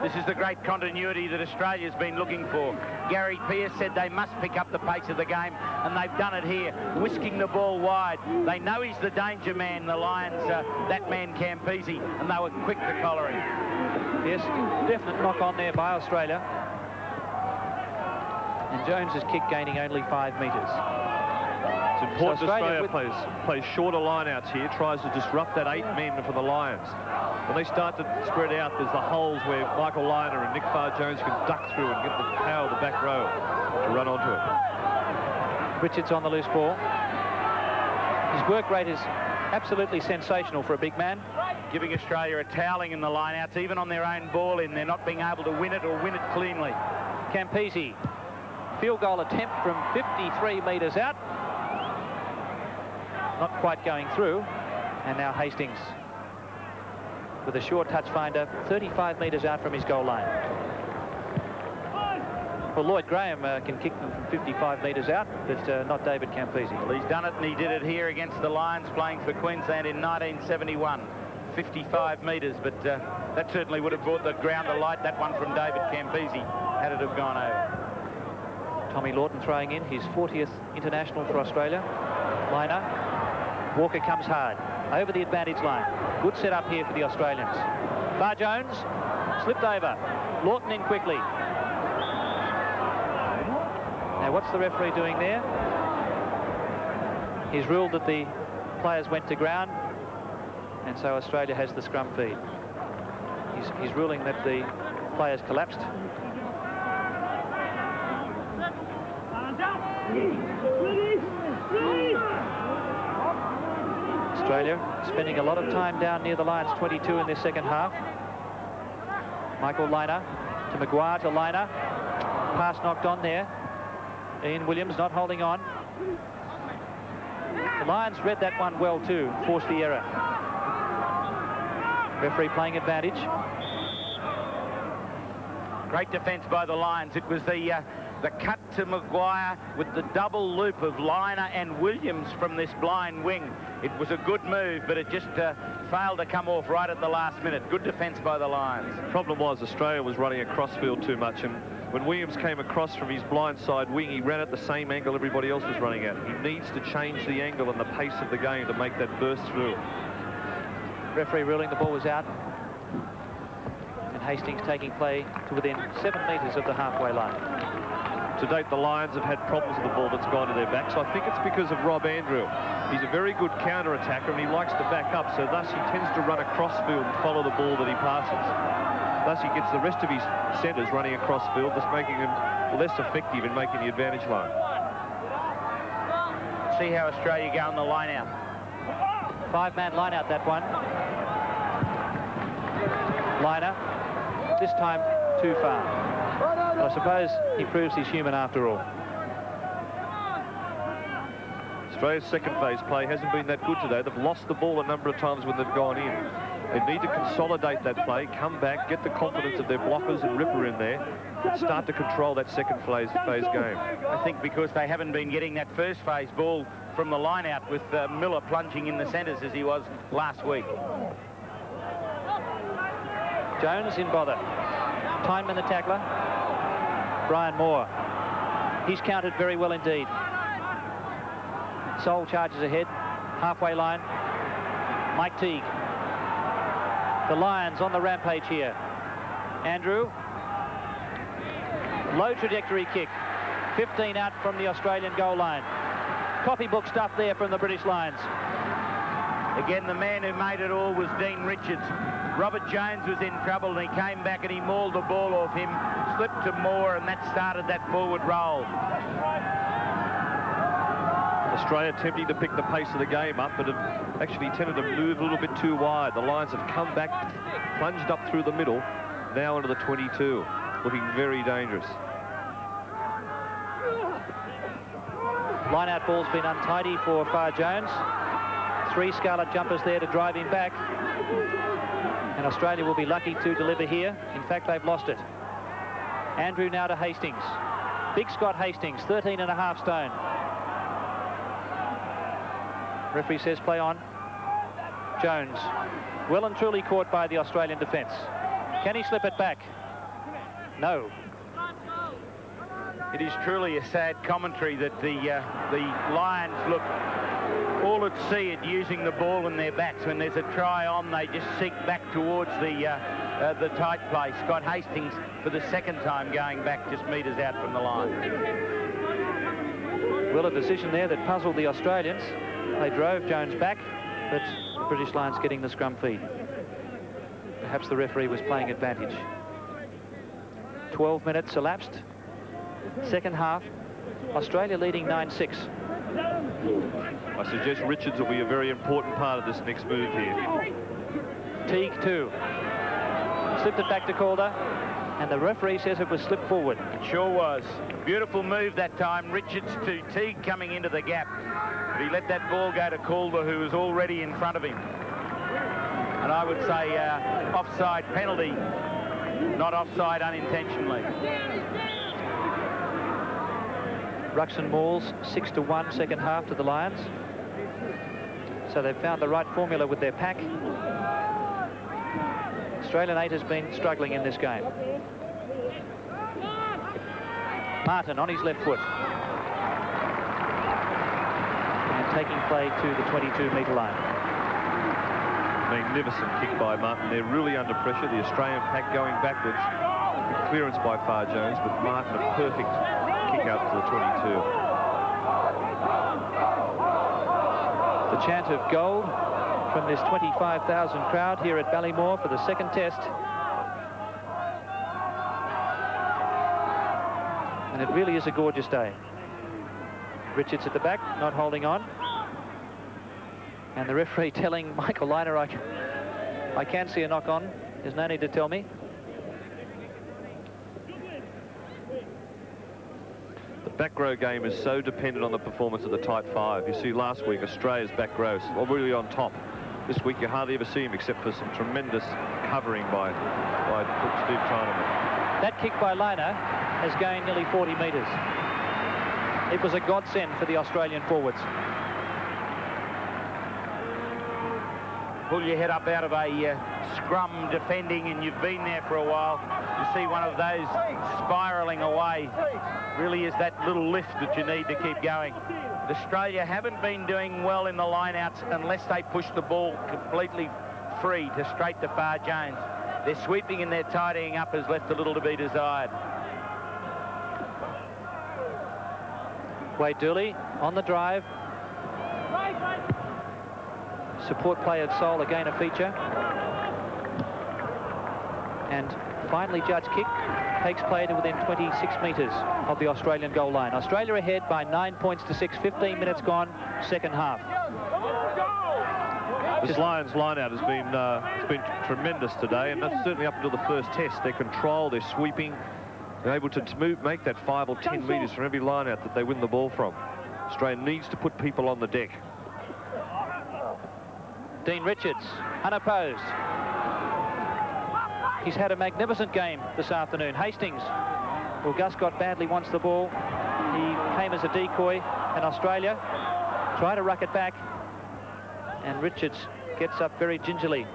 This is the great continuity that Australia's been looking for. Gary Pearce said they must pick up the pace of the game, and they've done it here, whisking the ball wide. They know he's the danger man, the Lions, that man Campisi, and they were quick to collar him. Yes, definite knock on there by Australia. And Jones's kick gaining only 5 metres. It's important so Australia plays shorter line-outs here, tries to disrupt that 8 men for the Lions. When they start to spread out, there's the holes where Michael Lynagh and Nick Farr-Jones can duck through and get the power of the back row to run onto it. Richards on the loose ball. His work rate is absolutely sensational for a big man. Giving Australia a toweling in the line-outs, even on their own ball in. They're not being able to win it or win it cleanly. Campisi, field goal attempt from 53 metres out. Not quite going through. And now Hastings with a short touch finder, 35 metres out from his goal line. Well, Lloyd Graham can kick them from 55 metres out, but not David Campisi. Well, he's done it, and he did it here against the Lions playing for Queensland in 1971. 55 metres, but that certainly would have brought the ground to light. That one from David Campese, had it have gone over. Tommy Lawton throwing in his 40th international for Australia. Lynagh. Walker comes hard over the advantage line. Good set up here for the Australians. Bar Jones slipped over. Lawton in quickly. Now what's the referee doing there? He's ruled that the players went to ground, and so Australia has the scrum feed. He's ruling that the players collapsed. Australia spending a lot of time down near the Lions 22 in this second half. Michael Lynagh to Maguire to Lynagh. Pass knocked on there. Ian Williams not holding on. The Lions read that one well too, forced the error. Referee playing advantage. Great defence by the Lions. It was the cut to Maguire with the double loop of Lynagh and Williams from this blind wing. It was a good move, but it just failed to come off right at the last minute. Good defence by the Lions. The problem was Australia was running across field too much, and when Williams came across from his blind side wing, he ran at the same angle everybody else was running at. He needs to change the angle and the pace of the game to make that burst through. Referee ruling the ball was out. And Hastings taking play to within 7 metres of the halfway line. To date, the Lions have had problems with the ball that's gone to their back, so I think it's because of Rob Andrew. He's a very good counter-attacker, and he likes to back up, so thus he tends to run across field and follow the ball that he passes. Thus he gets the rest of his centres running across field, thus making him less effective in making the advantage line. See how Australia go on the line out. 5-man line out, that one. Lynagh, this time too far. I suppose he proves he's human after all. Australia's second phase play hasn't been that good today. They've lost the ball a number of times when they've gone in. They need to consolidate that play, come back, get the confidence of their blockers and Ripper in there, and start to control that second phase game. I think because they haven't been getting that first phase ball from the line out with Miller plunging in the centres as he was last week. Jones in bother. Tineman the tackler. Brian Moore. He's counted very well indeed. Sol charges ahead. Halfway line. Mike Teague. The Lions on the rampage here. Andrew. Low trajectory kick. 15 out from the Australian goal line. Copybook stuff there from the British Lions. Again, the man who made it all was Dean Richards. Robert Jones was in trouble, and he came back and he mauled the ball off him, slipped to Moore, and that started that forward roll. Australia attempting to pick the pace of the game up, but have actually tended to move a little bit too wide. The Lions have come back, plunged up through the middle, now into the 22, looking very dangerous. Line-out ball's been untidy for Far Jones. 3 scarlet jumpers there to drive him back. And Australia will be lucky to deliver here. In fact, they've lost it. Andrew now to Hastings. Big Scott Hastings, 13.5 stone. Referee says play on. Jones, well and truly caught by the Australian defence. Can he slip it back? No. It is truly a sad commentary that the Lions look all at sea at using the ball in their backs. When there's a try on, they just sink back towards the tight play. Scott Hastings, for the second time, going back just metres out from the line. Well, a decision there that puzzled the Australians. They drove Jones back, but the British Lions getting the scrum feed. Perhaps the referee was playing advantage. 12 minutes elapsed. Second half, Australia leading 9-6. I suggest Richards will be a very important part of this next move here. Teague too. Slipped it back to Calder, and the referee says it was slipped forward. It sure was. Beautiful move that time. Richards to Teague coming into the gap. But he let that ball go to Calder, who was already in front of him. And I would say offside penalty, not offside unintentionally. Ruxton Mauls 6-1 second half to the Lions. So they've found the right formula with their pack. Australian 8 has been struggling in this game. Martin on his left foot. And taking play to the 22-metre line. Magnificent kick by Martin. They're really under pressure. The Australian pack going backwards. Good clearance by Far Jones, but Martin a perfect kick out to the 22. The chant of gold from this 25,000 crowd here at Ballymore for the second test. And it really is a gorgeous day. Richards at the back, not holding on. And the referee telling Michael Lynagh, I can see a knock on. There's no need to tell me. The back row game is so dependent on the performance of the tight five. You see last week Australia's back row really on top. This week you hardly ever see him except for some tremendous covering by Steve Chinaman. That kick by Lynagh has gained nearly 40 metres. It was a godsend for the Australian forwards. Pull your head up out of a scrum defending, and you've been there for a while. You see one of those spiralling away. Really is that little lift that you need to keep going. Australia haven't been doing well in the lineouts unless they push the ball completely free to straight to Far Jones. Their sweeping and their tidying up has left a little to be desired. Wade Dooley on the drive. Support play of Sol, again a feature. And finally Judge kick takes play to within 26 metres of the Australian goal line. Australia ahead by 9 points to 6, 15 minutes gone, second half. This Lions line-out has been tremendous today, and that's certainly up until the first test. Their control, their sweeping, they're able to make that 5 or 10 metres from every line-out that they win the ball from. Australia needs to put people on the deck. Dean Richards, unopposed. He's had a magnificent game this afternoon. Hastings, well, Guscott badly wants the ball. He came as a decoy, and Australia try to ruck it back. And Richards gets up very gingerly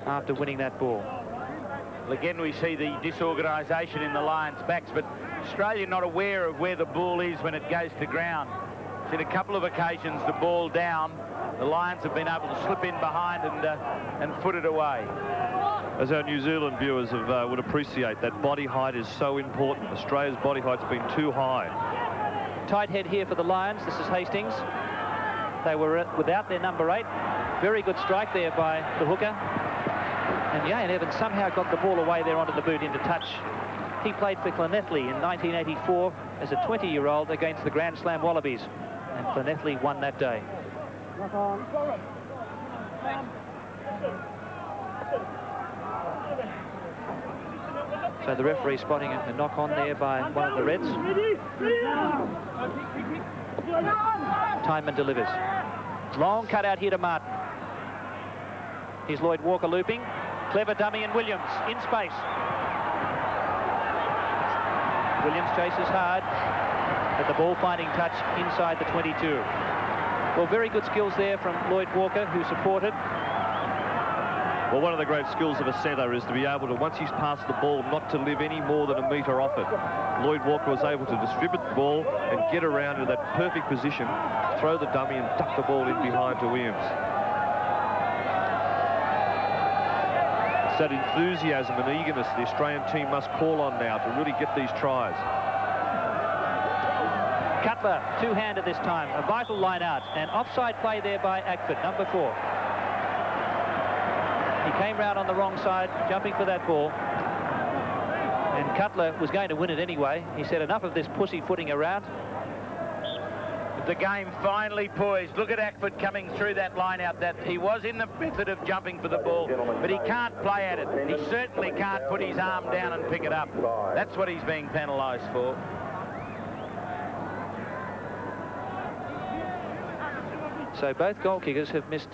after winning that ball. Well, again, we see the disorganisation in the Lions' backs, but Australia not aware of where the ball is when it goes to ground. Seen a couple of occasions the ball down. The Lions have been able to slip in behind and foot it away. As our New Zealand viewers would appreciate, that body height is so important. Australia's body height's been too high. Tight head here for the Lions. This is Hastings. They were without their number 8. Very good strike there by the hooker. And Ian Evans somehow got the ball away there onto the boot into touch. He played for Lynagh in 1984 as a 20-year-old against the Grand Slam Wallabies. And Lynagh won that day. So the referee spotting a knock on there by one of the Reds. Tyman delivers. Long cut out here to Martin. Here's Lloyd Walker looping. Clever dummy and Williams in space. Williams chases hard, but the ball finding touch inside the 22. Well, very good skills there from Lloyd Walker, who supported. Well, one of the great skills of a centre is to be able to, once he's passed the ball, not to live any more than a metre off it. Lloyd Walker was able to distribute the ball and get around to that perfect position, throw the dummy and duck the ball in behind to Williams. It's that enthusiasm and eagerness the Australian team must call on now to really get these tries. Cutler, two-handed this time, a vital line out, and offside play there by Ackford, number 4. He came round on the wrong side, jumping for that ball. And Cutler was going to win it anyway. He said, enough of this pussyfooting around. The game finally poised. Look at Ackford coming through that line out. That he was in the method of jumping for the ball, but he can't play at it. He certainly can't put his arm down and pick it up. That's what he's being penalised for. So both goal kickers have missed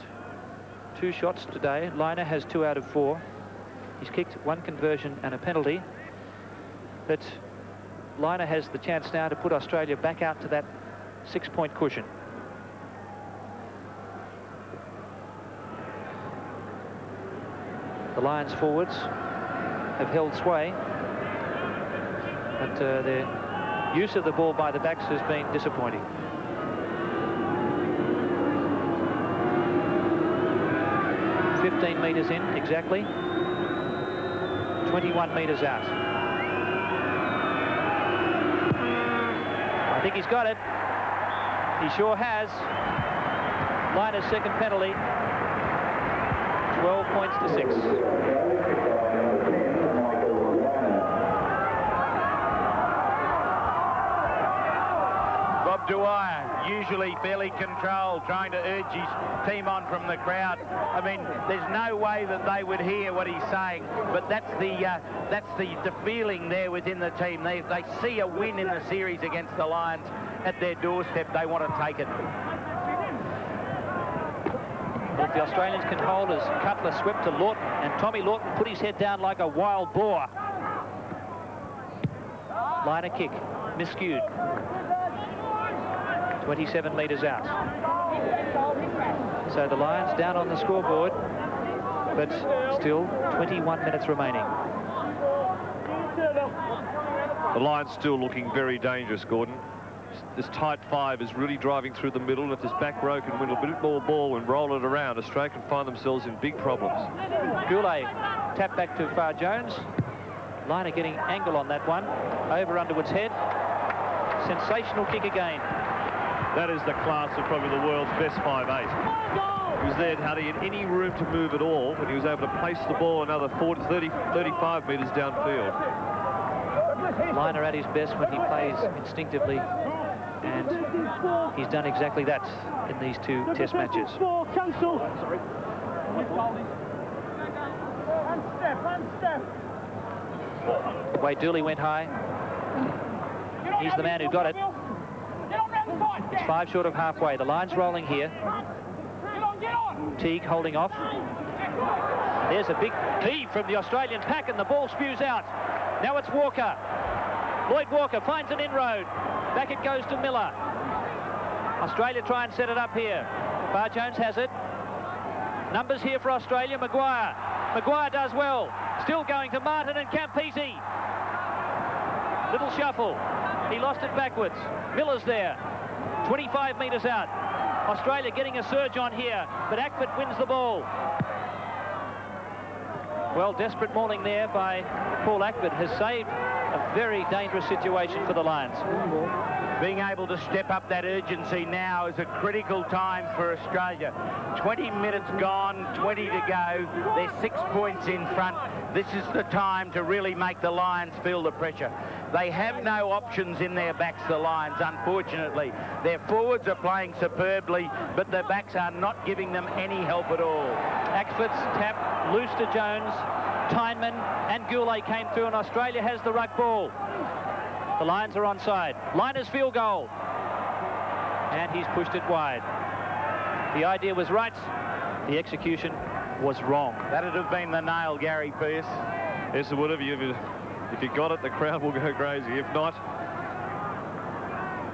2 shots today. Lynagh has 2 out of 4. He's kicked 1 conversion and a penalty. But Lynagh has the chance now to put Australia back out to that 6-point cushion. The Lions forwards have held sway, but their use of the ball by the backs has been disappointing. "15 metres in, exactly. 21 metres out. I think he's got it. He sure has. Lynag's second penalty. 12 points to 6. Bob Dwyer, usually fairly controlled, trying to urge his team on from the crowd. I mean, there's no way that they would hear what he's saying, but that's the feeling there within the team. They see a win in the series against the Lions at their doorstep. They want to take it. If the Australians can hold as Cutler swept to Lawton, and Tommy Lawton put his head down like a wild boar. Lynagh kick, miscued. 27 metres out. So the Lions down on the scoreboard, but still 21 minutes remaining. The Lions still looking very dangerous, Gordon. This tight five is really driving through the middle, and if this back row can win a bit more ball and roll it around, Australia can find themselves in big problems. Hourquet tap back to Far Jones. Lynagh getting angle on that one. Over Underwood's head. Sensational kick again. That is the class of probably the world's best 5'8". He was there hardly in any room to move at all, but he was able to place the ball another 35 metres downfield. Lynagh at his best when he plays instinctively, and he's done exactly that in these two test matches. Wade Dooley went high. He's the man who got it. It's 5 short of halfway. The line's rolling here. Teague holding off. There's a big heave from the Australian pack, and the ball spews out. Now it's Walker. Lloyd Walker finds an inroad. Back it goes to Miller. Australia try and set it up here. Far Jones has it. Numbers here for Australia. Maguire. Maguire does well. Still going to Martin and Campese. Little shuffle. He lost it backwards. Miller's there. 25 metres out. Australia getting a surge on here, but Ackford wins the ball. Well, desperate mauling there by Paul Ackford has saved a very dangerous situation for the Lions. Being able to step up that urgency now is a critical time for Australia. 20 minutes gone, 20 to go. They're 6 points in front. This is the time to really make the Lions feel the pressure. They have no options in their backs, the Lions, unfortunately. Their forwards are playing superbly, but their backs are not giving them any help at all. Ackford's tap loose to Jones. Tyneman and Hourquet came through, and Australia has the ruck ball. The Lions are onside. Lynag's field goal. And he's pushed it wide. The idea was right. The execution was wrong. That'd have been the nail, Gary Pearce. Yes, it would have. If you got it, the crowd will go crazy. If not,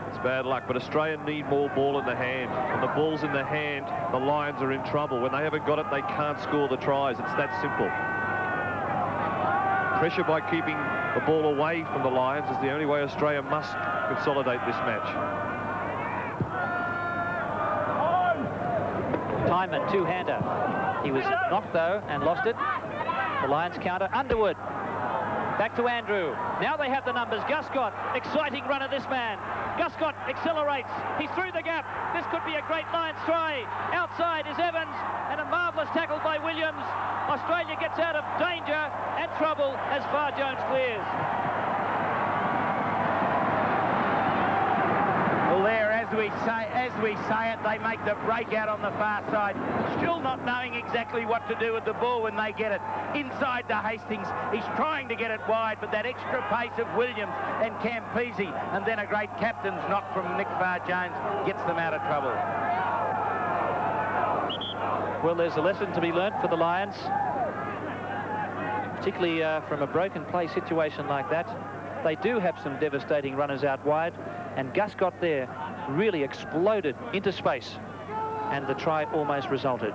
it's bad luck. But Australia need more ball in the hand. When the ball's in the hand, the Lions are in trouble. When they haven't got it, they can't score the tries. It's that simple. Pressure by keeping the ball away from the Lions is the only way Australia must consolidate this match. Tyneman, two-hander. He was knocked, though, and lost it. The Lions counter. Underwood. Back to Andrew. Now they have the numbers. Guscott. Exciting run of this man. Guscott accelerates. He's through the gap. This could be a great Lions try. Outside is Evans, and a marvellous tackle by Williams. Australia gets out of danger and trouble as Far Jones clears. Well, there, as we say it, they make the break out on the far side, still not knowing exactly what to do with the ball when they get it. Inside to Hastings, he's trying to get it wide, but that extra pace of Williams and Campese, and then a great captain's knock from Nick Far Jones gets them out of trouble. Well, there's a lesson to be learnt for the Lions, particularly from a broken play situation like that. They do have some devastating runners out wide, and Guscott there really exploded into space, and the try almost resulted.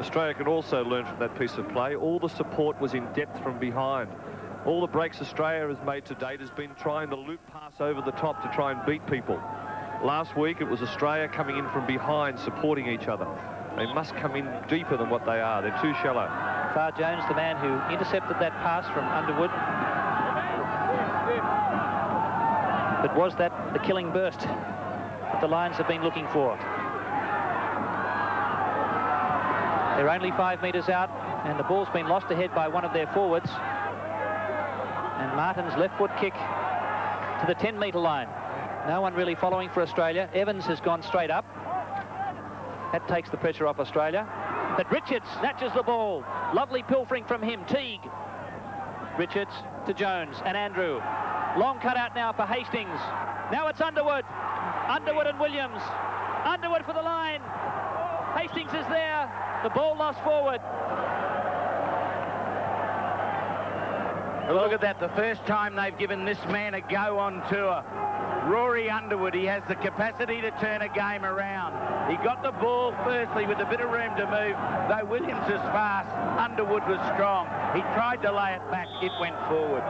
Australia can also learn from that piece of play. All the support was in depth from behind. All the breaks Australia has made to date has been trying to loop pass over the top to try and beat people. Last week it was Australia coming in from behind, supporting each other. They must come in deeper than what they are. They're too shallow. Far Jones, the man who intercepted that pass from Underwood. But was that the killing burst that the Lions have been looking for? They're only 5 metres out, and the ball's been lost ahead by one of their forwards. And Martin's left foot kick to the 10-metre line. No one really following for Australia. Evans has gone straight up. That takes the pressure off Australia. But Richards snatches the ball. Lovely pilfering from him. Teague. Richards to Jones and Andrew. Long cut out now for Hastings. Now it's Underwood. Underwood and Williams. Underwood for the line. Hastings is there. The ball lost forward. Well, look at that. The first time they've given this man a go on tour. Rory Underwood, he has the capacity to turn a game around. He got the ball firstly with a bit of room to move. Though Williams is fast, Underwood was strong. He tried to lay it back, it went forward.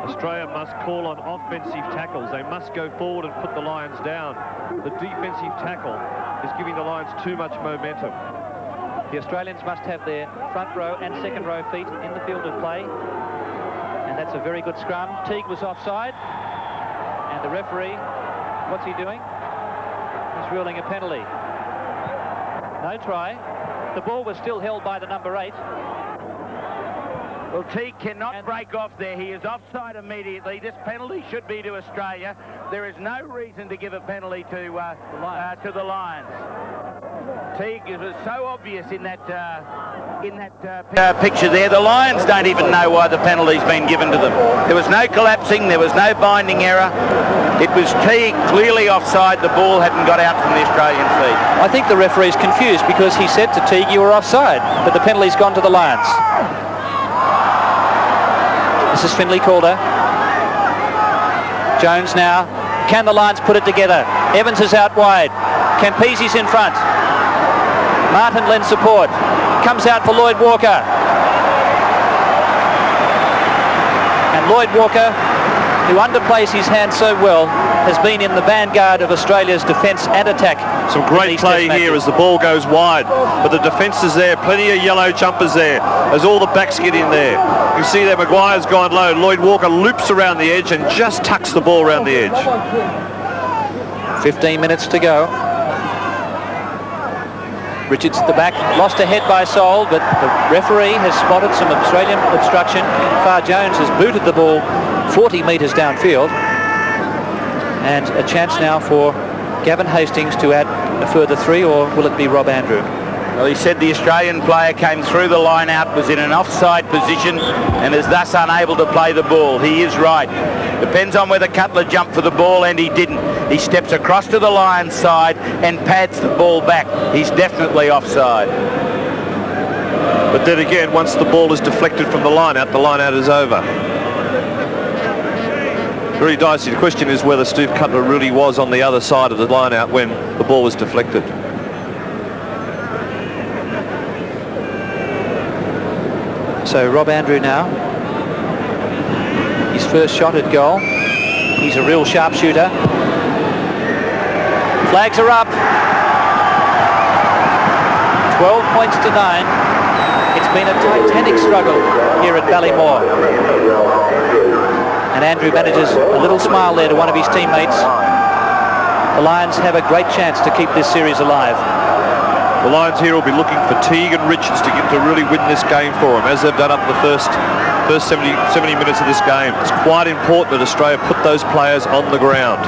Australia must call on offensive tackles. They must go forward and put the Lions down. The defensive tackle is giving the Lions too much momentum. The Australians must have their front row and second row feet in the field of play. And that's a very good scrum. Teague was offside. And the referee, what's he doing? He's ruling a penalty. No try. The ball was still held by the number 8. Well, Teague cannot break off there. He is offside immediately. This penalty should be to Australia. There is no reason to give a penalty to the Lions. Teague was so obvious in that picture there. The Lions don't even know why the penalty's been given to them. There was no collapsing. There was no binding error. It was Teague clearly offside. The ball hadn't got out from the Australian feet. I think the referee's confused because he said to Teague, you were offside, but the penalty's gone to the Lions. This is Finlay Calder. Jones now. Can the Lions put it together? Evans is out wide. Campisi's in front. Martin lends support. Comes out for Lloyd Walker. And Lloyd Walker, who underplays his hand so well, has been in the vanguard of Australia's defence and attack. Some great play here as the ball goes wide. But the defence is there. Plenty of yellow jumpers there as all the backs get in there. You see that Maguire's gone low. Lloyd Walker loops around the edge and just tucks the ball around the edge. 15 minutes to go. Richards at the back, lost ahead by Sol, but the referee has spotted some Australian obstruction. Far Jones has booted the ball 40 metres downfield. And a chance now for Gavin Hastings to add a further 3, or will it be Rob Andrew? Well, he said the Australian player came through the line out, was in an offside position and is thus unable to play the ball. He is right. Depends on whether Cutler jumped for the ball, and he didn't. He steps across to the Lions side and pads the ball back. He's definitely offside. But then again, once the ball is deflected from the line out is over. Very dicey. The question is whether Steve Cutler really was on the other side of the line out when the ball was deflected. So Rob Andrew now. His first shot at goal. He's a real sharpshooter. Flags are up. 12 points to 9. It's been a titanic struggle here at Ballymore. And Andrew manages a little smile there to one of his teammates. The Lions have a great chance to keep this series alive. The Lions here will be looking for Teague and Richards to really win this game for them, as they've done up the first 70 minutes of this game. It's quite important that Australia put those players on the ground.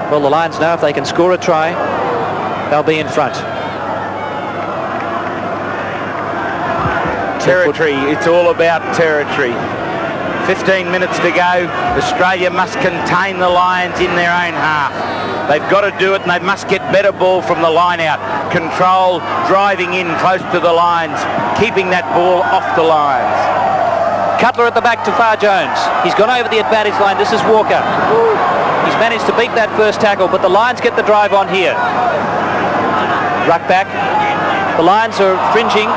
Well, the Lions know if they can score a try, they'll be in front. Territory, it's all about territory. 15 minutes to go. Australia must contain the Lions in their own half. They've got to do it, and they must get better ball from the line out. Control, driving in close to the lines, keeping that ball off the lines. Cutler at the back to Far Jones. He's gone over the advantage line. This is Walker. He's managed to beat that first tackle, but the Lions get the drive on here. Ruck back. The Lions are fringing.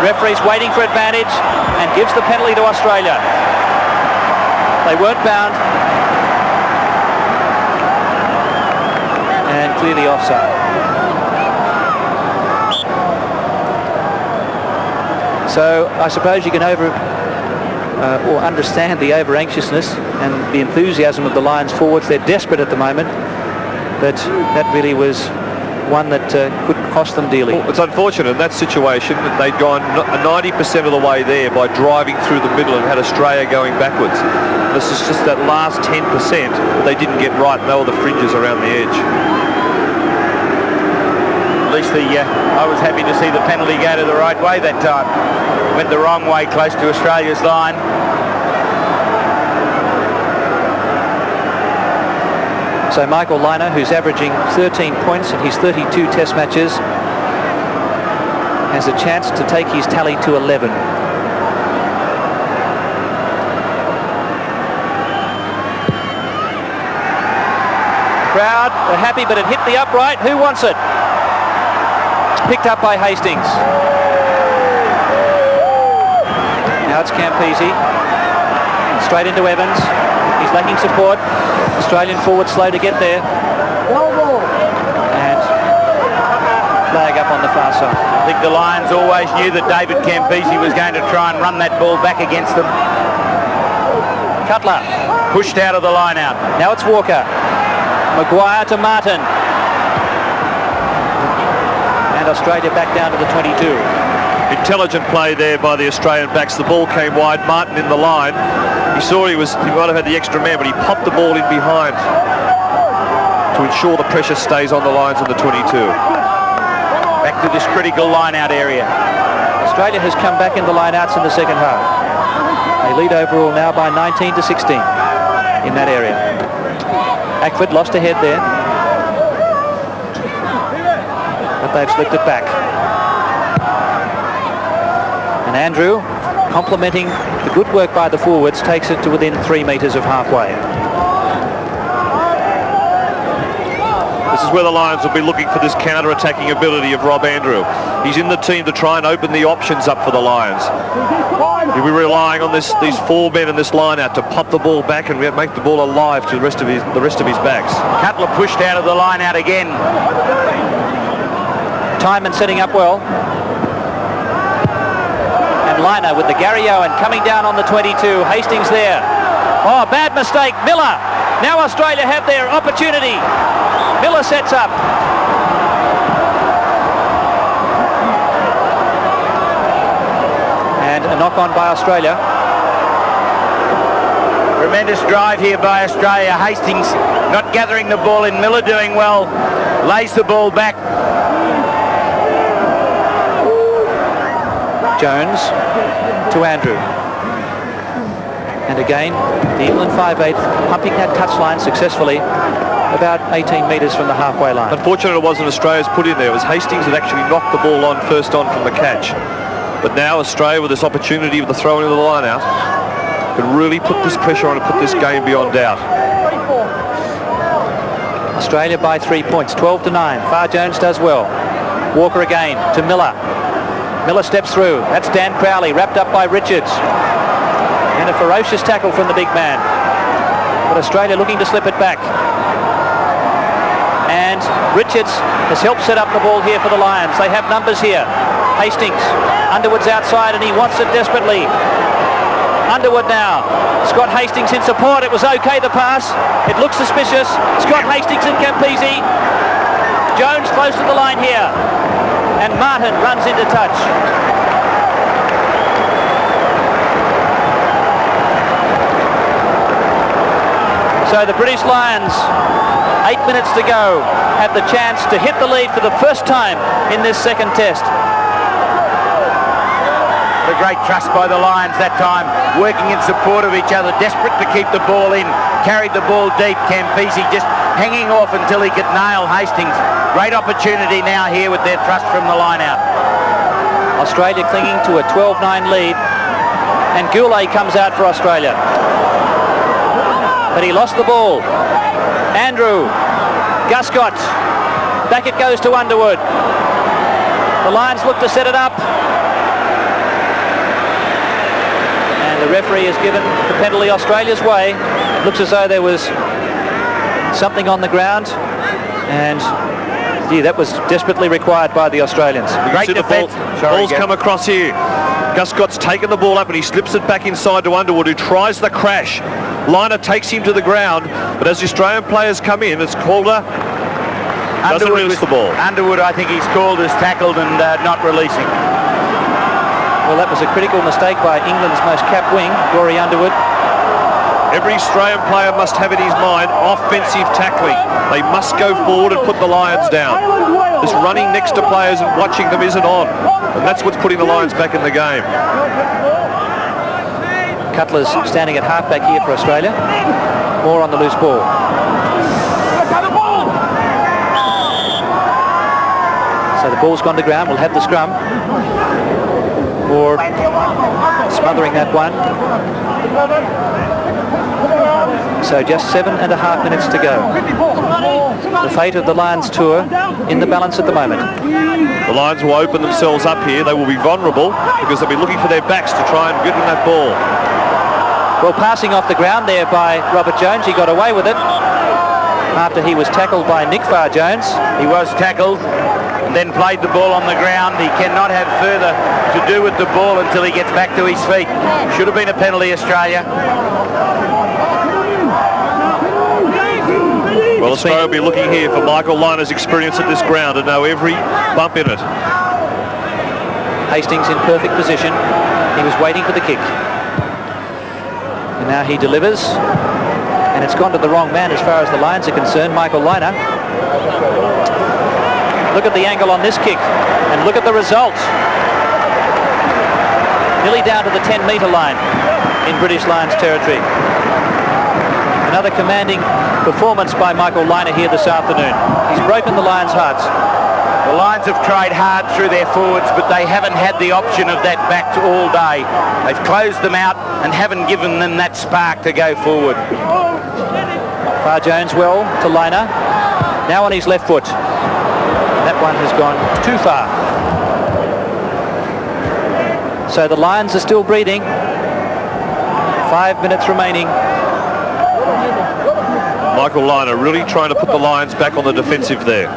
Referee's waiting for advantage and gives the penalty to Australia. They weren't bound. And clearly offside. So I suppose you can or understand the over-anxiousness and the enthusiasm of the Lions forwards. They're desperate at the moment, but that really was one that could cost them dearly. Well, it's unfortunate in that situation that they'd gone 90% of the way there by driving through the middle and had Australia going backwards. This is just that last 10% that they didn't get right, and they were the fringes around the edge. At least I was happy to see the penalty go to the right way that time. Went the wrong way close to Australia's line. So Michael Lynagh, who's averaging 13 points in his 32 test matches, has a chance to take his tally to 11. Crowd are happy, but it hit the upright. Who wants it? Picked up by Hastings. Now it's Campese. Straight into Evans. He's lacking support. Australian forward slow to get there. And flag up on the far side. I think the Lions always knew that David Campese was going to try and run that ball back against them. Cutler. Pushed out of the line out. Now it's Walker. Maguire to Martin. Australia back down to the 22. Intelligent play there by the Australian backs. The ball came wide. Martin in the line. He saw he might have had the extra man, but he popped the ball in behind to ensure the pressure stays on the lines in the 22. Back to this critical line-out area. Australia has come back in the line-outs in the second half. They lead overall now by 19 to 16 in that area. Ackford lost a head there. But they've slipped it back. And Andrew, complimenting the good work by the forwards, takes it to within 3 metres of halfway. This is where the Lions will be looking for this counter-attacking ability of Rob Andrew. He's in the team to try and open the options up for the Lions. He'll be relying on these 4 men in this line-out to pop the ball back and make the ball alive to the rest of his backs. Cutler pushed out of the line-out again. Timon setting up well. And Lynagh with the Gary Owen coming down on the 22. Hastings there. Oh, bad mistake. Miller. Now Australia have their opportunity. Miller sets up. And a knock on by Australia. Tremendous drive here by Australia. Hastings not gathering the ball in. Miller doing well. Lays the ball back. Jones to Andrew. And again, the England 5/8 pumping that touchline successfully about 18 metres from the halfway line. Unfortunately, it wasn't Australia's put in there. It was Hastings that actually knocked the ball on first on from the catch. But now Australia, with this opportunity of the throw into the line out, can really put this pressure on and put this game beyond doubt. Australia by 3 points, 12 to 9. Far Jones does well. Walker again to Miller. Miller steps through. That's Dan Crowley, wrapped up by Richards. And a ferocious tackle from the big man. But Australia looking to slip it back. And Richards has helped set up the ball here for the Lions. They have numbers here. Hastings, Underwood's outside and he wants it desperately. Underwood now. Scott Hastings in support. It was okay, the pass. It looks suspicious. Scott Hastings and Campese. Jones close to the line here. And Martin runs into touch. So the British Lions, 8 minutes to go, have the chance to hit the lead for the first time in this second test. The great trust by the Lions that time, working in support of each other, desperate to keep the ball in, carried the ball deep. Campese just hanging off until he could nail Hastings. Great opportunity now here with their trust from the line-out. Australia clinging to a 12-9 lead, and Goulet comes out for Australia. But he lost the ball. Andrew, Guscott, back it goes to Underwood. The Lions look to set it up. And the referee has given the penalty Australia's way. It looks as though there was something on the ground. And gee, that was desperately required by the Australians. Great defence. Ball's come across here. Guscott's taken the ball up and he slips it back inside to Underwood, who tries the crash. Lynagh takes him to the ground, but as the Australian players come in, it's Calder doesn't release the ball. Underwood, I think he's called as tackled and not releasing. Well, that was a critical mistake by England's most capped wing, Rory Underwood. Every Australian player must have in his mind offensive tackling. They must go forward and put the Lions down. This running next to players and watching them isn't on. And that's what's putting the Lions back in the game. Cutler's standing at halfback here for Australia. More on the loose ball. So the ball's gone to ground. We'll have the scrum. Or smothering that one. So just 7.5 minutes to go. The fate of the Lions tour in the balance at the moment. The Lions will open themselves up here. They will be vulnerable because they'll be looking for their backs to try and get in that ball. Well, passing off the ground there by Robert Jones. He got away with it after he was tackled by Nick Farr-Jones. He was tackled and then played the ball on the ground. He cannot have further to do with the ball until he gets back to his feet. Should have been a penalty, Australia. Well, Australia will be looking here for Michael Lynag's experience at this ground and know every bump in it. Hastings in perfect position. He was waiting for the kick. And now he delivers. And it's gone to the wrong man as far as the Lions are concerned, Michael Lynagh. Look at the angle on this kick. And look at the result. Nearly down to the 10-metre line in British Lions territory. Another commanding performance by Michael Lynagh here this afternoon. He's broken the Lions' hearts. The Lions have tried hard through their forwards, but they haven't had the option of that back all day. They've closed them out and haven't given them that spark to go forward. Farr-Jones well to Lynagh. Now on his left foot. That one has gone too far. So the Lions are still breathing. 5 minutes remaining. Michael Lynagh really trying to put the Lions back on the defensive there.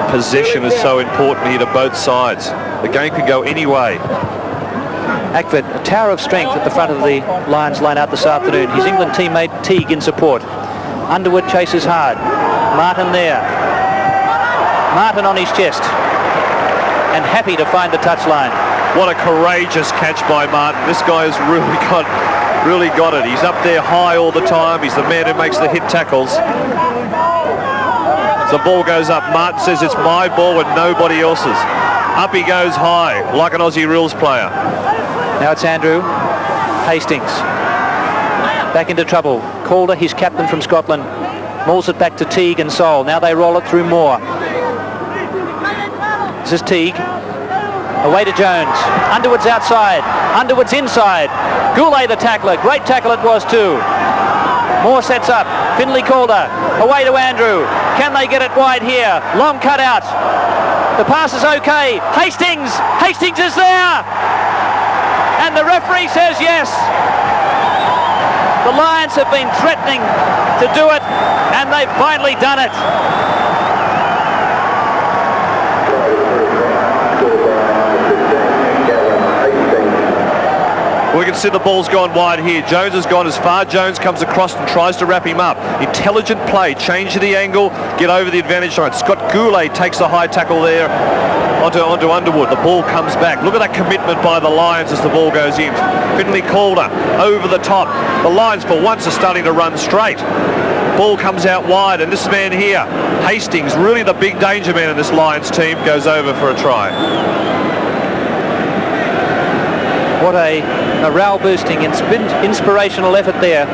Possession is so important here to both sides. The game can go any way. Ackford, a tower of strength at the front of the Lions line out this afternoon. His England teammate Teague in support. Underwood chases hard. Martin there. Martin on his chest. And happy to find the touchline. What a courageous catch by Martin. This guy has really got it. He's up there high all the time. He's the man who makes the hit tackles. The ball goes up. Martin says it's my ball and nobody else's. Up he goes high, like an Aussie rules player. Now it's Andrew Hastings. Back into trouble. Calder, his captain from Scotland, mauls it back to Teague and Sol. Now they roll it through Moore. This is Teague. Away to Jones. Underwood's outside. Underwood's inside. Hourquet the tackler. Great tackle it was too. Moore sets up. Finlay Calder. Away to Andrew. Can they get it wide here? Long cut out. The pass is okay. Hastings. Hastings is there. And the referee says yes. The Lions have been threatening to do it, and they've finally done it. We can see the ball's gone wide here. Jones has gone as far. Jones comes across and tries to wrap him up. Intelligent play. Change the angle. Get over the advantage line. Scott Hourquet takes a high tackle there onto Underwood. The ball comes back. Look at that commitment by the Lions as the ball goes in. Finlay Calder over the top. The Lions for once are starting to run straight. Ball comes out wide, and this man here, Hastings, really the big danger man in this Lions team, goes over for a try. What a morale-boosting, inspirational effort there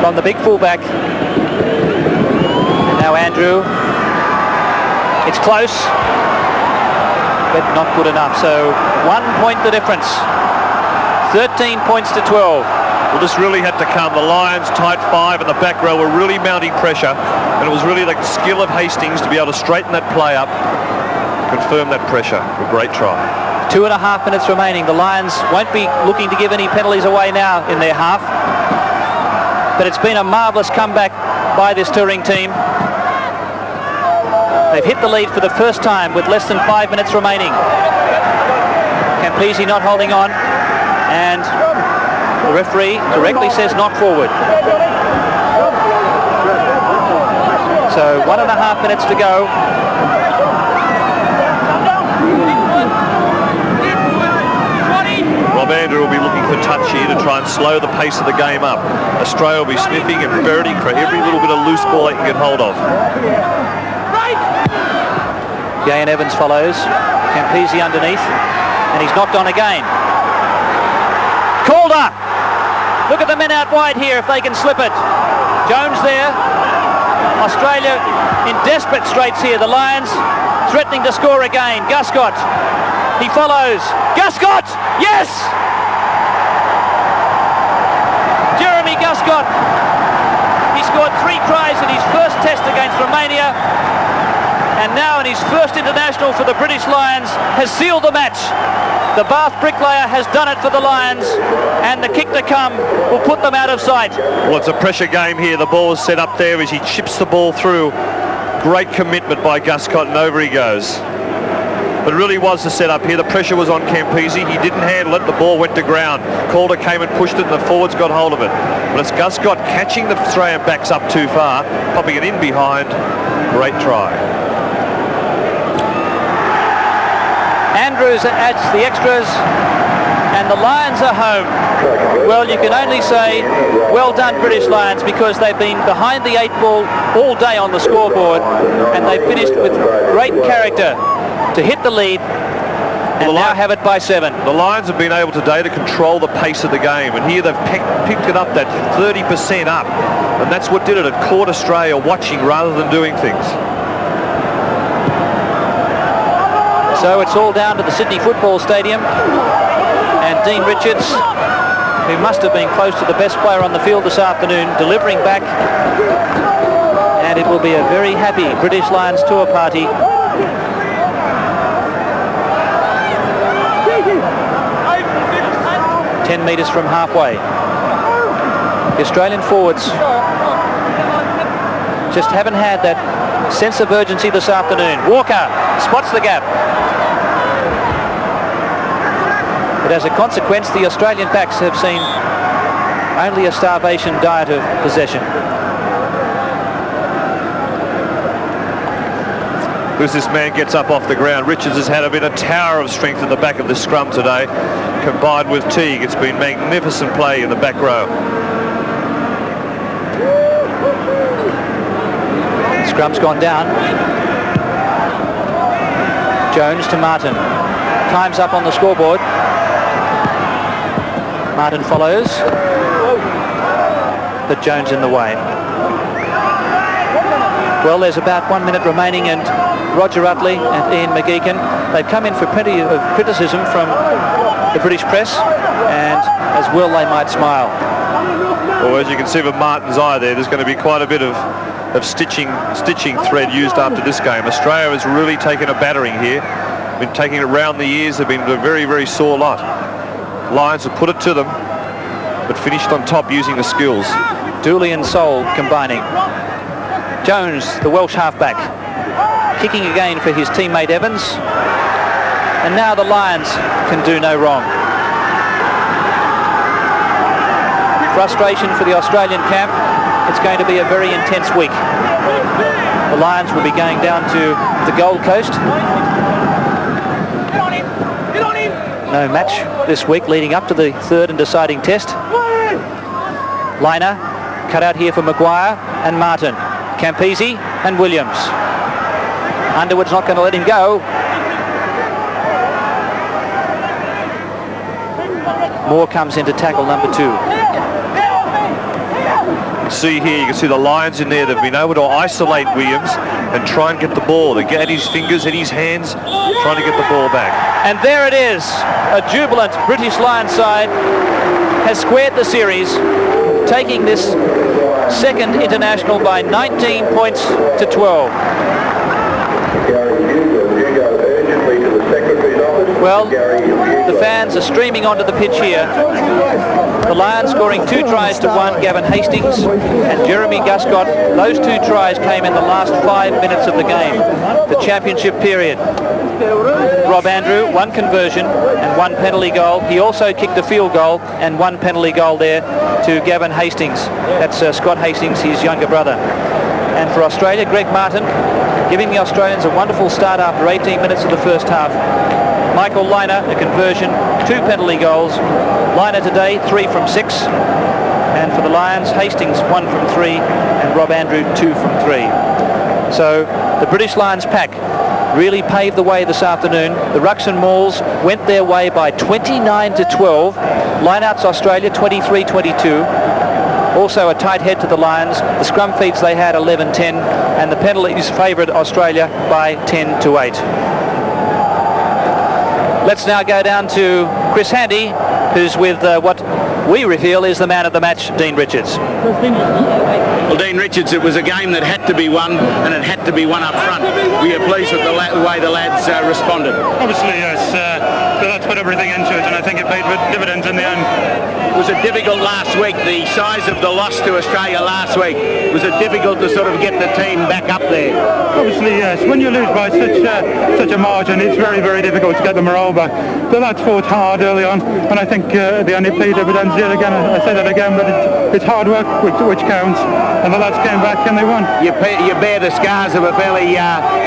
from the big fullback. And now Andrew. It's close, but not good enough. So 1 point the difference. 13 points to 12. Well, this really had to come. The Lions, tight 5, and the back row were really mounting pressure, and it was really the skill of Hastings to be able to straighten that play up, confirm that pressure. A great try. 2.5 minutes remaining. The Lions won't be looking to give any penalties away now in their half. But it's been a marvellous comeback by this touring team. They've hit the lead for the first time with less than 5 minutes remaining. Campese not holding on, and the referee correctly says knock forward. So 1.5 minutes to go. Rob Andrew will be looking for touch here to try and slow the pace of the game up. Australia will be sniffing and ferreting for every little bit of loose ball they can get hold of. Gahan Evans follows. Campese underneath, and he's knocked on again. Calder! Look at the men out wide here if they can slip it. Jones there. Australia in desperate straits here. The Lions threatening to score again. Guscott. He follows. Guscott! Yes! Jeremy Guscott. He scored 3 tries in his first test against Romania, and now in his first international for the British Lions has sealed the match. The Bath bricklayer has done it for the Lions, and the kick to come will put them out of sight. Well, it's a pressure game here. The ball is set up there as he chips the ball through. Great commitment by Guscott, and over he goes. But it really was the setup here. The pressure was on Campese. He didn't handle it. The ball went to ground. Calder came and pushed it, and the forwards got hold of it. But it's Guscott catching the Australian backs up too far, popping it in behind. Great try. Andrews adds the extras, and the Lions are home. Well, you can only say well done British Lions, because they've been behind the 8 ball all day on the scoreboard, and they finished with great character to hit the lead and now have it by 7. The Lions have been able today to control the pace of the game, and here they've picked it up, that 30% up, and that's what did it. It caught Australia watching rather than doing things. So it's all down to the Sydney Football Stadium, and Dean Richards, who must have been close to the best player on the field this afternoon, delivering back, and it will be a very happy British Lions tour party. 10 metres from halfway. The Australian forwards just haven't had that sense of urgency this afternoon. Walker spots the gap. But as a consequence, the Australian backs have seen only a starvation diet of possession. As this man gets up off the ground, Richards has had a bit of tower of strength in the back of the scrum today, combined with Teague. It's been magnificent play in the back row. Scrum's gone down. Jones to Martin. Time's up on the scoreboard. Martin follows, but Jones in the way. Well, there's about 1 minute remaining, and Roger Utley and Ian McGeechan, they've come in for plenty of criticism from the British press, and as well they might smile. Well, as you can see with Martin's eye there's going to be quite a bit of stitching thread used after this game. Australia has really taken a battering here. Been taking it round the years. They've been a very, very sore lot. Lions have put it to them, but finished on top using the skills. Dooley and Sol combining. Jones, the Welsh halfback, kicking again for his teammate Evans. And now the Lions can do no wrong. Frustration for the Australian camp. It's going to be a very intense week. The Lions will be going down to the Gold Coast. No match this week leading up to the third and deciding test. Lynagh cut out here for Maguire and Martin. Campese and Williams. Underwood's not going to let him go. Moore comes into tackle number 2. See here, you can see the Lions in there. They've been able to isolate Williams and try and get the ball. They get at his fingers, in his hands, trying to get the ball back. And there it is, a jubilant British Lions side has squared the series, taking this second international by 19 points to 12. Well, the fans are streaming onto the pitch here. The Lions scoring 2 tries to 1, Gavin Hastings and Jeremy Guscott. Those 2 tries came in the last 5 minutes of the game, the championship period. Rob Andrew, 1 conversion and 1 penalty goal. He also kicked a field goal and 1 penalty goal there to Gavin Hastings. That's Scott Hastings, his younger brother. And for Australia, Greg Martin giving the Australians a wonderful start after 18 minutes of the first half. Michael Lynagh, a conversion, 2 penalty goals. Lynagh today, 3 from 6. And for the Lions, Hastings, 1 from 3. And Rob Andrew, 2 from 3. So the British Lions pack really paved the way this afternoon. The Rucks and Mauls went their way by 29 to 12. Lineouts Australia, 23-22. Also a tight head to the Lions. The scrum feeds they had 11-10, and the penalties favoured Australia by 10 to 8. Let's now go down to Chris Handy, who's with what we reveal is the man of the match, Dean Richards. Well, Dean Richards, it was a game that had to be won, and it had to be won up front. Were you pleased with the way the lads responded? Obviously, yes. The lads put everything into it, and I think it paid dividends in the end. Was it difficult last week? The size of the loss to Australia last week, was it difficult to sort of get the team back up there? Obviously, yes. When you lose by such a margin, it's very, very difficult to get the morale back. The lads fought hard early on, and I think they only paid dividends yet again. I say that again, but it's hard work which counts, and the lads came back and they won. You bear the scars of a fairly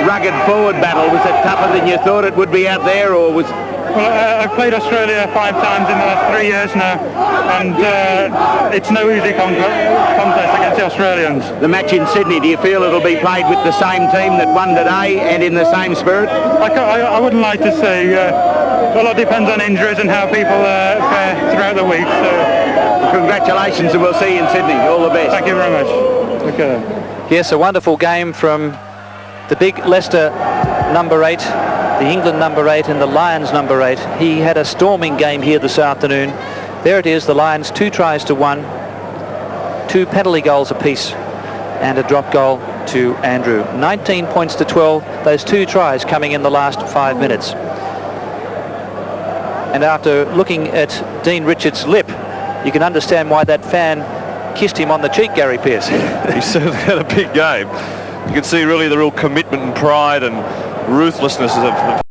rugged forward battle. Was it tougher than you thought it would be out there, or was... Well, I've played Australia 5 times in the last 3 years now, and it's no easy contest against the Australians. The match in Sydney, do you feel it'll be played with the same team that won today and in the same spirit? I wouldn't like to say. A lot depends on injuries and how people fare throughout the week. So. Congratulations, and we'll see you in Sydney. All the best. Thank you very much. Okay. Yes, a wonderful game from the big Leicester number 8. The England number 8 and the Lions number 8. He had a storming game here this afternoon. There it is, the Lions 2 tries to 1, 2 penalty goals apiece, and a drop goal to Andrew. 19 points to 12, those 2 tries coming in the last 5 minutes. And after looking at Dean Richards' lip, you can understand why that fan kissed him on the cheek, Gary Pearce. He certainly had a big game. You can see really the real commitment and pride and ruthlessness of